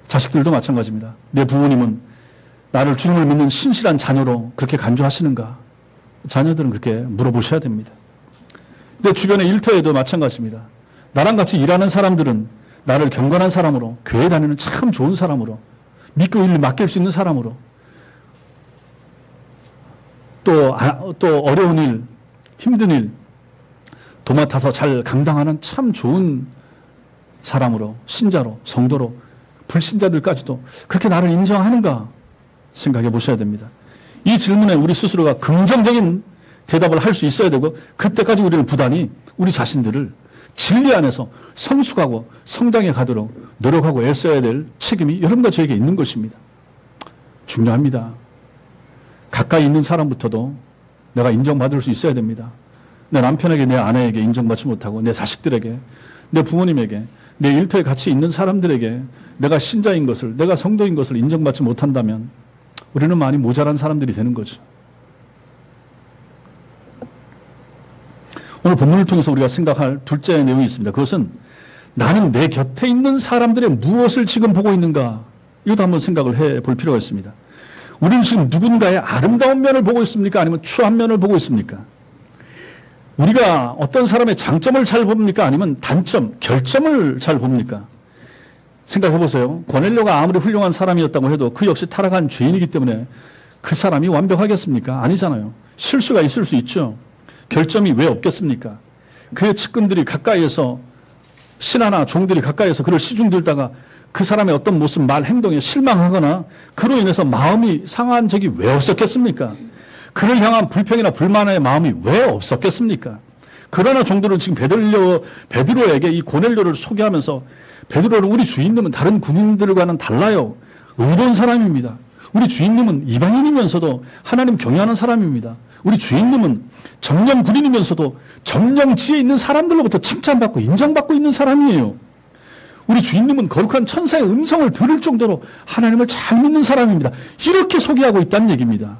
자식들도 마찬가지입니다. 내 부모님은 나를 주님을 믿는 신실한 자녀로 그렇게 간주하시는가? 자녀들은 그렇게 물어보셔야 됩니다. 내 주변의 일터에도 마찬가지입니다. 나랑 같이 일하는 사람들은 나를 경건한 사람으로, 교회 다니는 참 좋은 사람으로, 믿고 일 맡길 수 있는 사람으로, 또 어려운 일, 힘든 일 도맡아서 잘 감당하는 참 좋은 사람으로, 신자로, 성도로, 불신자들까지도 그렇게 나를 인정하는가 생각해 보셔야 됩니다. 이 질문에 우리 스스로가 긍정적인 대답을 할 수 있어야 되고, 그때까지 우리는 부단히 우리 자신들을 진리 안에서 성숙하고 성장해 가도록 노력하고 애써야 될 책임이 여러분과 저에게 있는 것입니다. 중요합니다. 가까이 있는 사람부터도 내가 인정받을 수 있어야 됩니다. 내 남편에게, 내 아내에게 인정받지 못하고, 내 자식들에게, 내 부모님에게, 내 일터에 같이 있는 사람들에게 내가 신자인 것을, 내가 성도인 것을 인정받지 못한다면 우리는 많이 모자란 사람들이 되는 거죠. 오늘 본문을 통해서 우리가 생각할 둘째 내용이 있습니다. 그것은 나는 내 곁에 있는 사람들의 무엇을 지금 보고 있는가? 이것도 한번 생각을 해볼 필요가 있습니다. 우리는 지금 누군가의 아름다운 면을 보고 있습니까? 아니면 추한 면을 보고 있습니까? 우리가 어떤 사람의 장점을 잘 봅니까? 아니면 단점, 결점을 잘 봅니까? 생각해 보세요. 고넬료가 아무리 훌륭한 사람이었다고 해도 그 역시 타락한 죄인이기 때문에 그 사람이 완벽하겠습니까? 아니잖아요. 실수가 있을 수 있죠. 결점이 왜 없겠습니까? 그의 측근들이 가까이에서, 신하나 종들이 가까이에서 그를 시중들다가 그 사람의 어떤 모습, 말, 행동에 실망하거나 그로 인해서 마음이 상한 적이 왜 없었겠습니까? 그를 향한 불평이나 불만의 마음이 왜 없었겠습니까? 그러나 종들은 지금 베드로에게 이 고넬료를 소개하면서, 베드로는 우리 주인님은 다른 군인들과는 달라요. 의로운 사람입니다. 우리 주인님은 이방인이면서도 하나님 경외하는 사람입니다. 우리 주인님은 정령 군인이면서도 정령지에 있는 사람들로부터 칭찬받고 인정받고 있는 사람이에요. 우리 주인님은 거룩한 천사의 음성을 들을 정도로 하나님을 잘 믿는 사람입니다. 이렇게 소개하고 있다는 얘기입니다.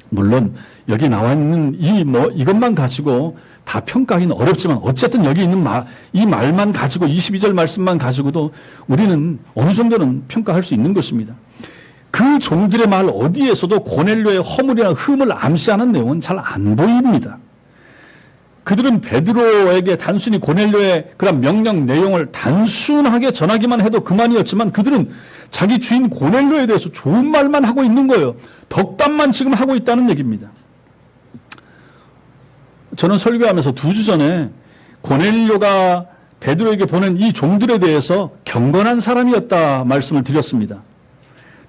물론 여기 나와 있는 이것만 가지고 다 평가하기는 어렵지만 어쨌든 여기 있는 이 말만 가지고 22절 말씀만 가지고도 우리는 어느 정도는 평가할 수 있는 것입니다. 그 종들의 말 어디에서도 고넬료의 허물이나 흠을 암시하는 내용은 잘 안 보입니다. 그들은 베드로에게 단순히 고넬료의 그런 명령 내용을 단순하게 전하기만 해도 그만이었지만 그들은 자기 주인 고넬료에 대해서 좋은 말만 하고 있는 거예요. 덕담만 지금 하고 있다는 얘기입니다. 저는 설교하면서 2주 전에 고넬료가 베드로에게 보낸 이 종들에 대해서 경건한 사람이었다 말씀을 드렸습니다.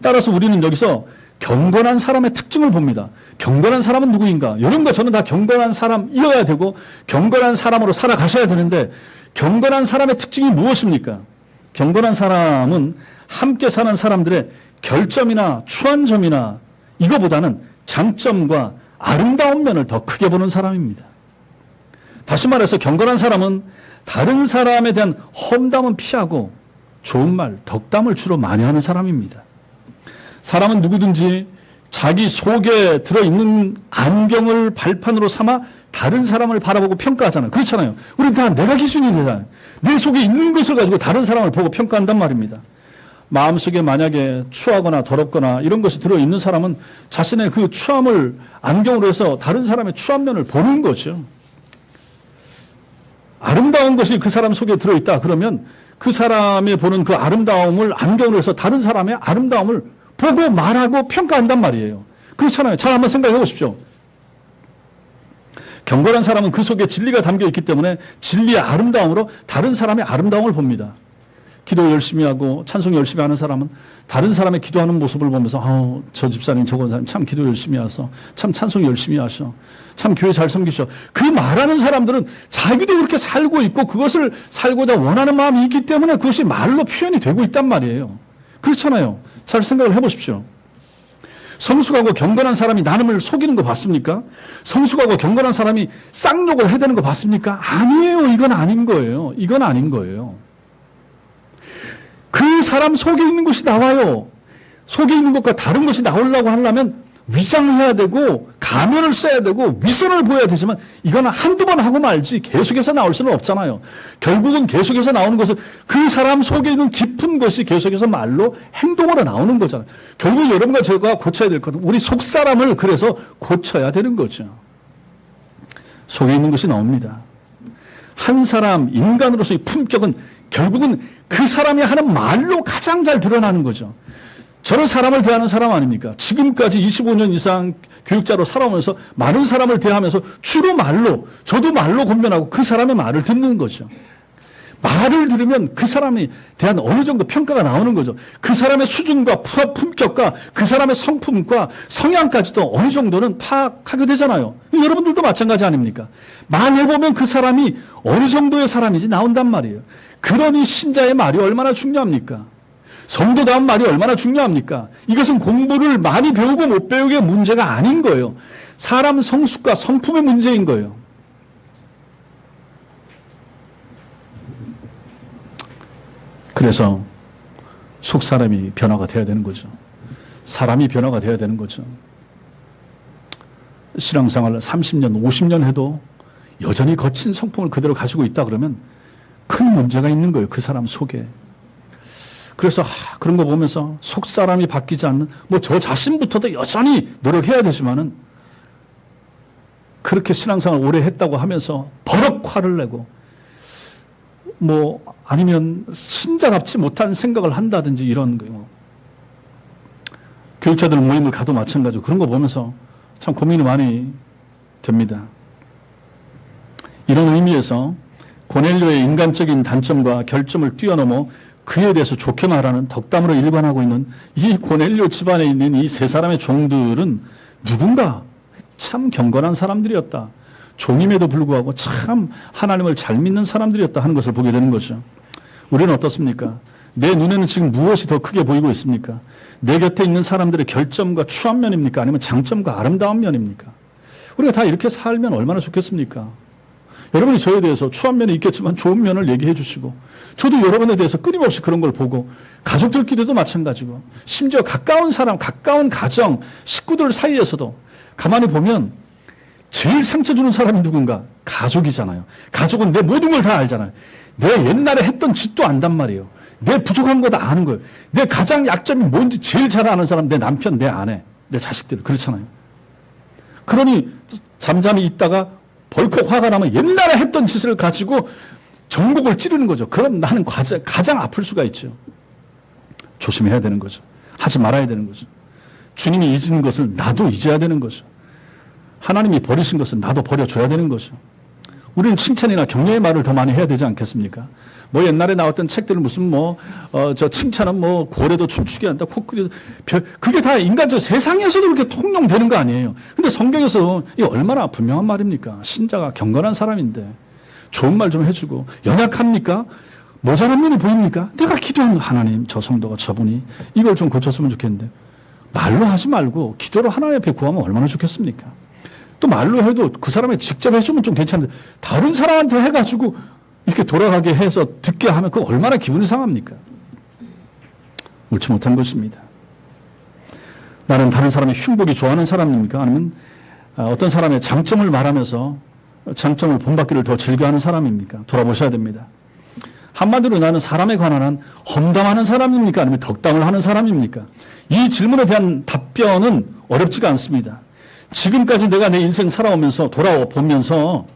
따라서 우리는 여기서 경건한 사람의 특징을 봅니다. 경건한 사람은 누구인가? 여러분과 저는 다 경건한 사람이어야 되고 경건한 사람으로 살아가셔야 되는데, 경건한 사람의 특징이 무엇입니까? 경건한 사람은 함께 사는 사람들의 결점이나 추한 점이나 이거보다는 장점과 아름다운 면을 더 크게 보는 사람입니다. 다시 말해서 경건한 사람은 다른 사람에 대한 험담은 피하고 좋은 말, 덕담을 주로 많이 하는 사람입니다. 사람은 누구든지 자기 속에 들어있는 안경을 발판으로 삼아 다른 사람을 바라보고 평가하잖아요. 그렇잖아요. 우리는 다 내가 기준입니다. 내 속에 있는 것을 가지고 다른 사람을 보고 평가한단 말입니다. 마음속에 만약에 추하거나 더럽거나 이런 것이 들어있는 사람은 자신의 그 추함을 안경으로 해서 다른 사람의 추한 면을 보는 거죠. 아름다운 것이 그 사람 속에 들어있다 그러면 그 사람이 보는 그 아름다움을 안경으로 해서 다른 사람의 아름다움을 보고 말하고 평가한단 말이에요. 그렇잖아요. 잘 한번 생각해 보십시오. 경건한 사람은 그 속에 진리가 담겨 있기 때문에 진리의 아름다움으로 다른 사람의 아름다움을 봅니다. 기도 열심히 하고 찬송 열심히 하는 사람은 다른 사람의 기도하는 모습을 보면서 저 집사님 저건 사람 참 기도 열심히 하셔, 참 찬송 열심히 하셔, 참 교회 잘 섬기셔. 그 말하는 사람들은 자기도 그렇게 살고 있고 그것을 살고자 원하는 마음이 있기 때문에 그것이 말로 표현이 되고 있단 말이에요. 그렇잖아요. 잘 생각을 해보십시오. 성숙하고 경건한 사람이 남을 속이는 거 봤습니까? 성숙하고 경건한 사람이 쌍욕을 해대는 거 봤습니까? 아니에요. 이건 아닌 거예요. 이건 아닌 거예요. 그 사람 속에 있는 것이 나와요. 속에 있는 것과 다른 것이 나오려고 하려면 위장해야 되고 가면을 써야 되고 위선을 보여야 되지만 이거는 한두 번 하고 말지 계속해서 나올 수는 없잖아요. 결국은 계속해서 나오는 것은 그 사람 속에 있는 깊은 것이 계속해서 말로 행동으로 나오는 거잖아요. 결국 여러분과 제가 고쳐야 될 것은 우리 속사람을 그래서 고쳐야 되는 거죠. 속에 있는 것이 나옵니다. 한 사람 인간으로서의 품격은 결국은 그 사람이 하는 말로 가장 잘 드러나는 거죠. 저는 사람을 대하는 사람 아닙니까? 지금까지 25년 이상 교육자로 살아오면서 많은 사람을 대하면서 주로 말로, 저도 말로 권면하고 그 사람의 말을 듣는 거죠. 말을 들으면 그 사람에 대한 어느 정도 평가가 나오는 거죠. 그 사람의 수준과 품격과 그 사람의 성품과 성향까지도 어느 정도는 파악하게 되잖아요. 여러분들도 마찬가지 아닙니까? 말해보면 그 사람이 어느 정도의 사람인지 나온단 말이에요. 그러니 신자의 말이 얼마나 중요합니까? 성도다운 말이 얼마나 중요합니까? 이것은 공부를 많이 배우고 못 배우게 문제가 아닌 거예요. 사람 성숙과 성품의 문제인 거예요. 그래서 속사람이 변화가 돼야 되는 거죠. 사람이 변화가 돼야 되는 거죠. 신앙생활을 30년, 50년 해도 여전히 거친 성품을 그대로 가지고 있다 그러면 큰 문제가 있는 거예요. 그 사람 속에. 그래서 그런 거 보면서 속사람이 바뀌지 않는 뭐 저 자신부터도 여전히 노력해야 되지만은 그렇게 신앙생활 오래 했다고 하면서 버럭 화를 내고 뭐 아니면 신자답지 못한 생각을 한다든지 이런 거예요. 교육자들 모임을 가도 마찬가지고 그런 거 보면서 참 고민이 많이 됩니다. 이런 의미에서 고넬료의 인간적인 단점과 결점을 뛰어넘어 그에 대해서 좋게 말하는 덕담으로 일관하고 있는 이 고넬료 집안에 있는 이 세 사람의 종들은 누군가 참 경건한 사람들이었다. 종임에도 불구하고 참 하나님을 잘 믿는 사람들이었다 하는 것을 보게 되는 거죠. 우리는 어떻습니까? 내 눈에는 지금 무엇이 더 크게 보이고 있습니까? 내 곁에 있는 사람들의 결점과 추한 면입니까? 아니면 장점과 아름다운 면입니까? 우리가 다 이렇게 살면 얼마나 좋겠습니까? 여러분이 저에 대해서 추한 면이 있겠지만 좋은 면을 얘기해 주시고 저도 여러분에 대해서 끊임없이 그런 걸 보고 가족들끼리도 마찬가지고 심지어 가까운 사람, 가까운 가정, 식구들 사이에서도 가만히 보면 제일 상처 주는 사람이 누군가? 가족이잖아요. 가족은 내 모든 걸 다 알잖아요. 내 옛날에 했던 짓도 안단 말이에요. 내 부족한 거 다 아는 거예요. 내 가장 약점이 뭔지 제일 잘 아는 사람, 내 남편, 내 아내, 내 자식들. 그렇잖아요. 그러니 잠잠히 있다가 벌컥 화가 나면 옛날에 했던 짓을 가지고 전곡을 찌르는 거죠. 그럼 나는 가장 아플 수가 있죠. 조심해야 되는 거죠. 하지 말아야 되는 거죠. 주님이 잊은 것을 나도 잊어야 되는 거죠. 하나님이 버리신 것을 나도 버려줘야 되는 거죠. 우리는 칭찬이나 격려의 말을 더 많이 해야 되지 않겠습니까? 뭐 옛날에 나왔던 책들은 무슨 저 칭찬은 고래도 춤추게 한다, 코끼리도, 그게 다 인간적 세상에서도 그렇게 통용되는 거 아니에요. 근데 성경에서 이게 얼마나 분명한 말입니까? 신자가 경건한 사람인데 좋은 말 좀 해주고 연약합니까? 모자란 면이 보입니까? 내가 기도하는 하나님, 저 성도가 저분이 이걸 좀 고쳤으면 좋겠는데 말로 하지 말고 기도로 하나님 앞에 구하면 얼마나 좋겠습니까? 또 말로 해도 그 사람이 직접 해주면 좀 괜찮은데 다른 사람한테 해가지고 이렇게 돌아가게 해서 듣게 하면 그거 얼마나 기분이 상합니까? 옳지 못한 것입니다. 나는 다른 사람의 흉보기 좋아하는 사람입니까? 아니면 어떤 사람의 장점을 말하면서 장점을 본받기를 더 즐겨하는 사람입니까? 돌아보셔야 됩니다. 한마디로 나는 사람에 관한 한 험담하는 사람입니까? 아니면 덕담을 하는 사람입니까? 이 질문에 대한 답변은 어렵지가 않습니다. 지금까지 내가 내 인생 살아오면서 돌아보면서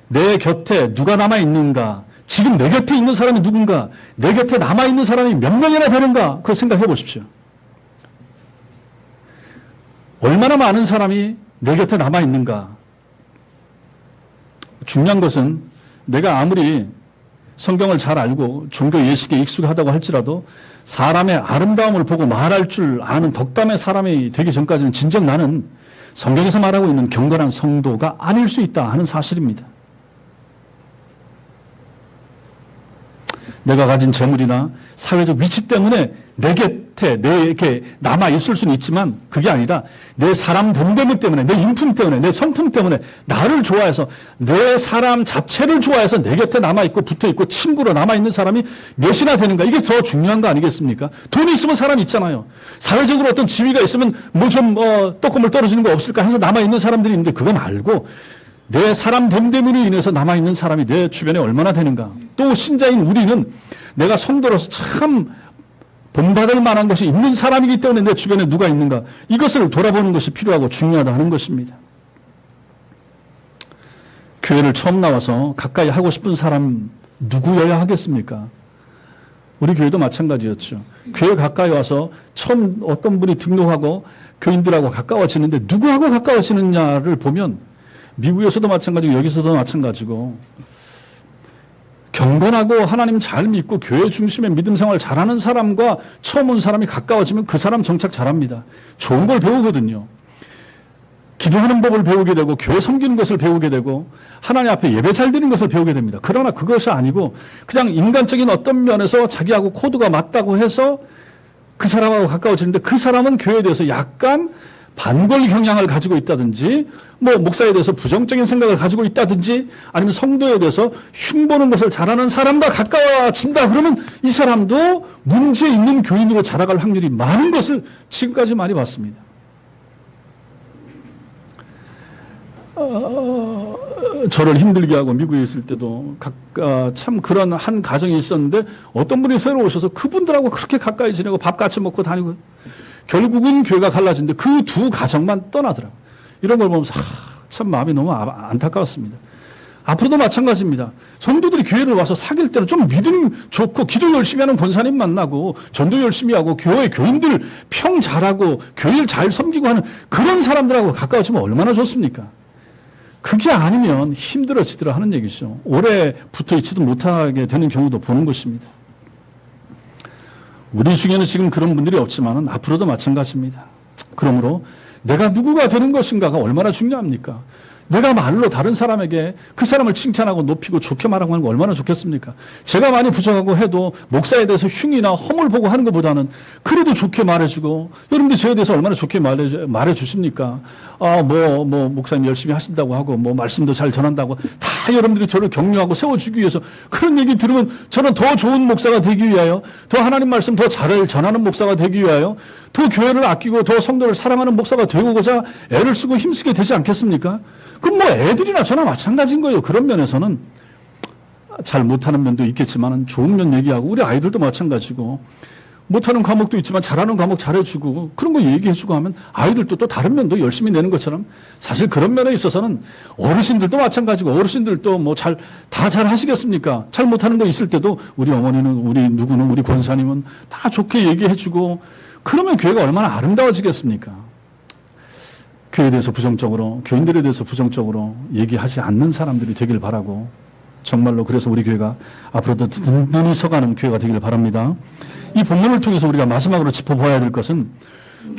내 곁에 누가 남아있는가, 지금 내 곁에 있는 사람이 누군가, 내 곁에 남아있는 사람이 몇 명이나 되는가, 그걸 생각해 보십시오. 얼마나 많은 사람이 내 곁에 남아있는가. 중요한 것은 내가 아무리 성경을 잘 알고 종교 예식에 익숙하다고 할지라도 사람의 아름다움을 보고 말할 줄 아는 덕담의 사람이 되기 전까지는 진정 나는 성경에서 말하고 있는 경건한 성도가 아닐 수 있다 하는 사실입니다. 내가 가진 재물이나 사회적 위치 때문에 내 곁에 내게 남아 있을 수는 있지만 그게 아니라 내 사람 됨됨 때문에, 내 인품 때문에, 내 성품 때문에 나를 좋아해서, 내 사람 자체를 좋아해서 내 곁에 남아 있고 붙어 있고 친구로 남아 있는 사람이 몇이나 되는가, 이게 더 중요한 거 아니겠습니까? 돈이 있으면 사람 있잖아요. 사회적으로 어떤 지위가 있으면 뭐 좀 떡고물 떨어지는 거 없을까 해서 남아 있는 사람들이 있는데, 그거 말고 내 사람 됨됨으로 인해서 남아있는 사람이 내 주변에 얼마나 되는가. 또 신자인 우리는 내가 성도로서 참 본받을 만한 것이 있는 사람이기 때문에 내 주변에 누가 있는가, 이것을 돌아보는 것이 필요하고 중요하다 하는 것입니다. 교회를 처음 나와서 가까이 하고 싶은 사람 누구여야 하겠습니까? 우리 교회도 마찬가지였죠. 교회 가까이 와서 처음 어떤 분이 등록하고 교인들하고 가까워지는데 누구하고 가까워지느냐를 보면 미국에서도 마찬가지고 여기서도 마찬가지고, 경건하고 하나님 잘 믿고 교회 중심의 믿음 생활 잘하는 사람과 처음 온 사람이 가까워지면 그 사람 정착 잘합니다. 좋은 걸 배우거든요. 기도하는 법을 배우게 되고 교회 섬기는 것을 배우게 되고 하나님 앞에 예배 잘 드리는 것을 배우게 됩니다. 그러나 그것이 아니고 그냥 인간적인 어떤 면에서 자기하고 코드가 맞다고 해서 그 사람하고 가까워지는데, 그 사람은 교회에 대해서 약간 반걸 경향을 가지고 있다든지, 뭐 목사에 대해서 부정적인 생각을 가지고 있다든지, 아니면 성도에 대해서 흉보는 것을 잘하는 사람과 가까워진다 그러면 이 사람도 문제 있는 교인으로 자라갈 확률이 많은 것을 지금까지 많이 봤습니다. 저를 힘들게 하고 미국에 있을 때도 참 그런 한 가정이 있었는데, 어떤 분이 새로 오셔서 그분들하고 그렇게 가까이 지내고 밥 같이 먹고 다니고 결국은 교회가 갈라진데 그 두 가정만 떠나더라고요. 이런 걸 보면서 참 마음이 너무 안타까웠습니다. 앞으로도 마찬가지입니다. 성도들이 교회를 와서 사귈 때는 좀 믿음 좋고 기도 열심히 하는 권사님 만나고 전도 열심히 하고 교회 교인들 평 잘하고 교회를 잘 섬기고 하는 그런 사람들하고 가까워지면 얼마나 좋습니까? 그게 아니면 힘들어지더라 하는 얘기죠. 오래 붙어 있지도 못하게 되는 경우도 보는 것입니다. 우리 중에는 지금 그런 분들이 없지만 앞으로도 마찬가지입니다. 그러므로 내가 누구가 되는 것인가가 얼마나 중요합니까? 내가 말로 다른 사람에게 그 사람을 칭찬하고 높이고 좋게 말하고 하는 거 얼마나 좋겠습니까? 제가 많이 부정하고 해도 목사에 대해서 흉이나 허물 보고 하는 것보다는 그래도 좋게 말해주고, 여러분들 저에 대해서 얼마나 좋게 말해주십니까? 목사님 열심히 하신다고 하고, 말씀도 잘 전한다고, 다 여러분들이 저를 격려하고 세워주기 위해서 그런 얘기 들으면 저는 더 좋은 목사가 되기 위하여, 더 하나님 말씀 더 잘 전하는 목사가 되기 위하여, 더 교회를 아끼고 더 성도를 사랑하는 목사가 되고자 애를 쓰고 힘쓰게 되지 않겠습니까? 그럼 애들이나 저나 마찬가지인 거예요. 그런 면에서는 잘 못하는 면도 있겠지만 좋은 면 얘기하고, 우리 아이들도 마찬가지고, 못하는 과목도 있지만 잘하는 과목 잘해주고 그런 거 얘기해주고 하면 아이들도 또 다른 면도 열심히 내는 것처럼, 사실 그런 면에 있어서는 어르신들도 마찬가지고, 어르신들도 다 잘 하시겠습니까? 잘 못하는 거 있을 때도 우리 어머니는, 우리 누구는, 우리 권사님은 다 좋게 얘기해주고, 그러면 교회가 얼마나 아름다워지겠습니까? 교회에 대해서 부정적으로, 교인들에 대해서 부정적으로 얘기하지 않는 사람들이 되길 바라고, 정말로 그래서 우리 교회가 앞으로도 든든히 서가는 교회가 되길 바랍니다. 이 본문을 통해서 우리가 마지막으로 짚어봐야 될 것은,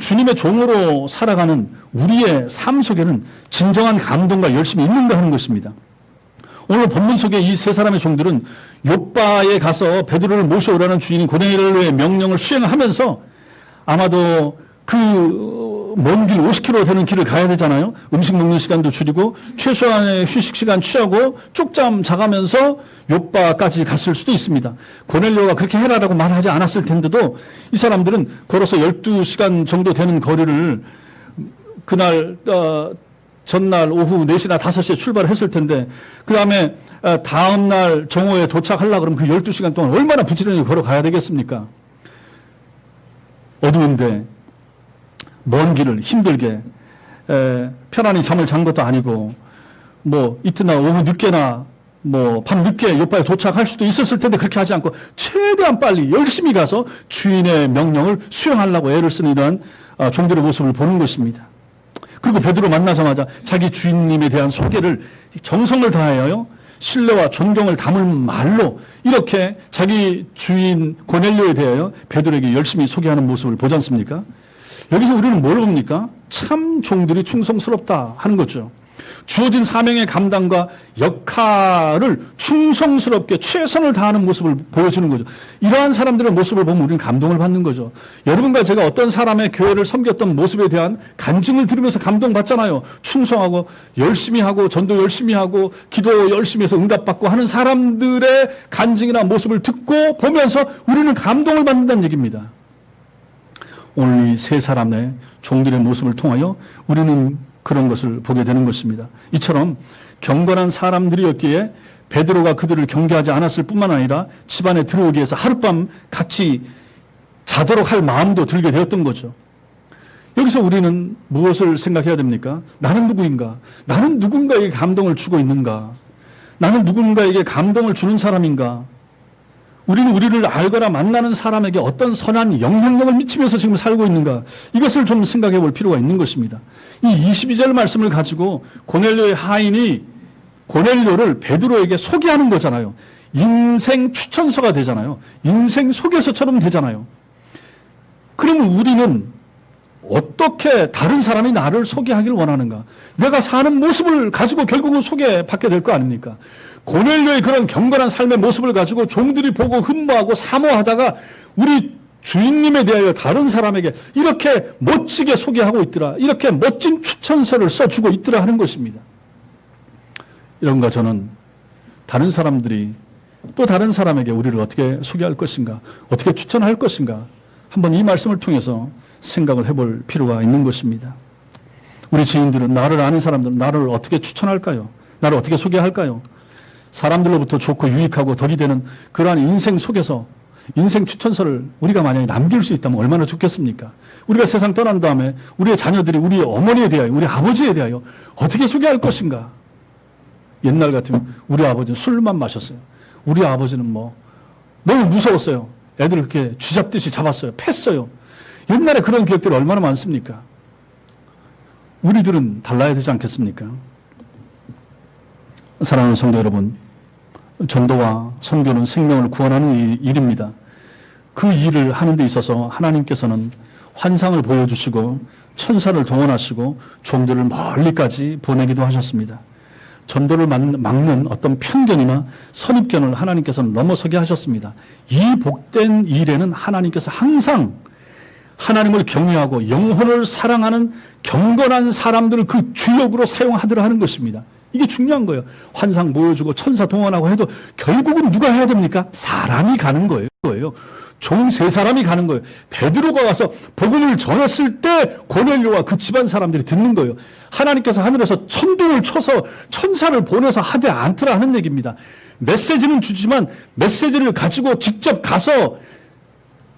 주님의 종으로 살아가는 우리의 삶 속에는 진정한 감동과 열심이 있는가 하는 것입니다. 오늘 본문 속에 이 세 사람의 종들은 욥바에 가서 베드로를 모셔오라는 주인인 고넬료의 명령을 수행하면서 아마도 먼 길 50km 되는 길을 가야 되잖아요. 음식 먹는 시간도 줄이고 최소한의 휴식 시간 취하고 쪽잠 자가면서 욥바까지 갔을 수도 있습니다. 고넬료가 그렇게 해라라고 말하지 않았을 텐데도 이 사람들은 걸어서 12시간 정도 되는 거리를 그날 전날 오후 4시나 5시에 출발을 했을 텐데, 그 다음에 다음 날 정오에 도착하려고 그러면 그 12시간 동안 얼마나 부지런히 걸어가야 되겠습니까? 어두운데 먼 길을 힘들게 편안히 잠을 잔 것도 아니고, 이튿날 오후 늦게나 밤 늦게 욥바에 도착할 수도 있었을 텐데 그렇게 하지 않고 최대한 빨리 열심히 가서 주인의 명령을 수행하려고 애를 쓰는 이러한 종들의 모습을 보는 것입니다. 그리고 베드로 만나자마자 자기 주인님에 대한 소개를 정성을 다하여 신뢰와 존경을 담은 말로 이렇게 자기 주인 고넬료에 대하여 베드로에게 열심히 소개하는 모습을 보지 않습니까? 여기서 우리는 뭘 봅니까? 참 종들이 충성스럽다 하는 거죠. 주어진 사명의 감당과 역할을 충성스럽게 최선을 다하는 모습을 보여주는 거죠. 이러한 사람들의 모습을 보면 우리는 감동을 받는 거죠. 여러분과 제가 어떤 사람의 교회를 섬겼던 모습에 대한 간증을 들으면서 감동받잖아요. 충성하고 열심히 하고 전도 열심히 하고 기도 열심히 해서 응답받고 하는 사람들의 간증이나 모습을 듣고 보면서 우리는 감동을 받는다는 얘기입니다. 오늘 이 세 사람의 종들의 모습을 통하여 우리는 그런 것을 보게 되는 것입니다. 이처럼 경건한 사람들이었기에 베드로가 그들을 경계하지 않았을 뿐만 아니라 집안에 들어오기 위해서 하룻밤 같이 자도록 할 마음도 들게 되었던 거죠. 여기서 우리는 무엇을 생각해야 됩니까? 나는 누구인가? 나는 누군가에게 감동을 주고 있는가? 나는 누군가에게 감동을 주는 사람인가? 우리는 우리를 알거나 만나는 사람에게 어떤 선한 영향력을 미치면서 지금 살고 있는가? 이것을 좀 생각해 볼 필요가 있는 것입니다. 이 22절 말씀을 가지고 고넬료의 하인이 고넬료를 베드로에게 소개하는 거잖아요. 인생 추천서가 되잖아요. 인생 소개서처럼 되잖아요. 그러면 우리는 어떻게 다른 사람이 나를 소개하기를 원하는가? 내가 사는 모습을 가지고 결국은 소개받게 될 거 아닙니까? 고넬료의 그런 경건한 삶의 모습을 가지고 종들이 보고 흠모하고 사모하다가 우리 주인님에 대하여 다른 사람에게 이렇게 멋지게 소개하고 있더라. 이렇게 멋진 추천서를 써주고 있더라 하는 것입니다. 이런가 저는 다른 사람들이 또 다른 사람에게 우리를 어떻게 소개할 것인가, 어떻게 추천할 것인가 한번 이 말씀을 통해서 생각을 해볼 필요가 있는 것입니다. 우리 지인들은, 나를 아는 사람들은 나를 어떻게 추천할까요? 나를 어떻게 소개할까요? 사람들로부터 좋고 유익하고 덕이 되는 그러한 인생 속에서 인생 추천서를 우리가 만약에 남길 수 있다면 얼마나 좋겠습니까? 우리가 세상 떠난 다음에 우리의 자녀들이 우리 어머니에 대하여, 우리 아버지에 대하여 어떻게 소개할 것인가? 옛날 같으면 우리 아버지는 술만 마셨어요. 우리 아버지는 너무 무서웠어요. 애들을 그렇게 쥐잡듯이 잡았어요. 팼어요. 옛날에 그런 기억들이 얼마나 많습니까? 우리들은 달라야 되지 않겠습니까? 사랑하는 성도 여러분, 전도와 선교는 생명을 구원하는 일입니다. 그 일을 하는 데 있어서 하나님께서는 환상을 보여주시고 천사를 동원하시고 종들을 멀리까지 보내기도 하셨습니다. 전도를 막는 어떤 편견이나 선입견을 하나님께서는 넘어서게 하셨습니다. 이 복된 일에는 하나님께서 항상 하나님을 경외하고 영혼을 사랑하는 경건한 사람들을 그 주역으로 사용하더라 하는 것입니다. 이게 중요한 거예요. 환상 보여주고 천사 동원하고 해도 결국은 누가 해야 됩니까? 사람이 가는 거예요. 종 세 사람이 가는 거예요. 베드로가 가서 복음을 전했을 때 고넬료와 그 집안 사람들이 듣는 거예요. 하나님께서 하늘에서 천둥을 쳐서 천사를 보내서 하되 않더라 하는 얘기입니다. 메시지는 주지만 메시지를 가지고 직접 가서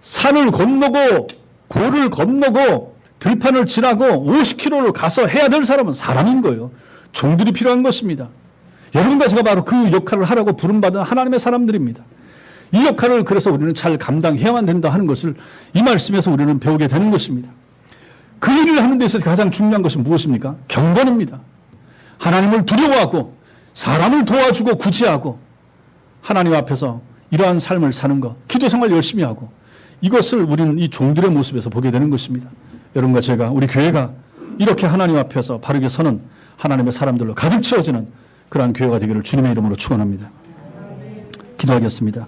산을 건너고 고를 건너고 들판을 지나고 50km를 가서 해야 될 사람은 사람인 거예요. 종들이 필요한 것입니다. 여러분과 제가 바로 그 역할을 하라고 부름받은 하나님의 사람들입니다. 이 역할을 그래서 우리는 잘 감당해야만 된다 하는 것을 이 말씀에서 우리는 배우게 되는 것입니다. 그 일을 하는 데 있어서 가장 중요한 것은 무엇입니까? 경건입니다. 하나님을 두려워하고 사람을 도와주고 구제하고 하나님 앞에서 이러한 삶을 사는 것, 기도 생활 열심히 하고 이것을 우리는 이 종들의 모습에서 보게 되는 것입니다. 여러분과 제가, 우리 교회가 이렇게 하나님 앞에서 바르게 서는 하나님의 사람들로 가득 채워지는 그러한 교회가 되기를 주님의 이름으로 축원합니다. 기도하겠습니다.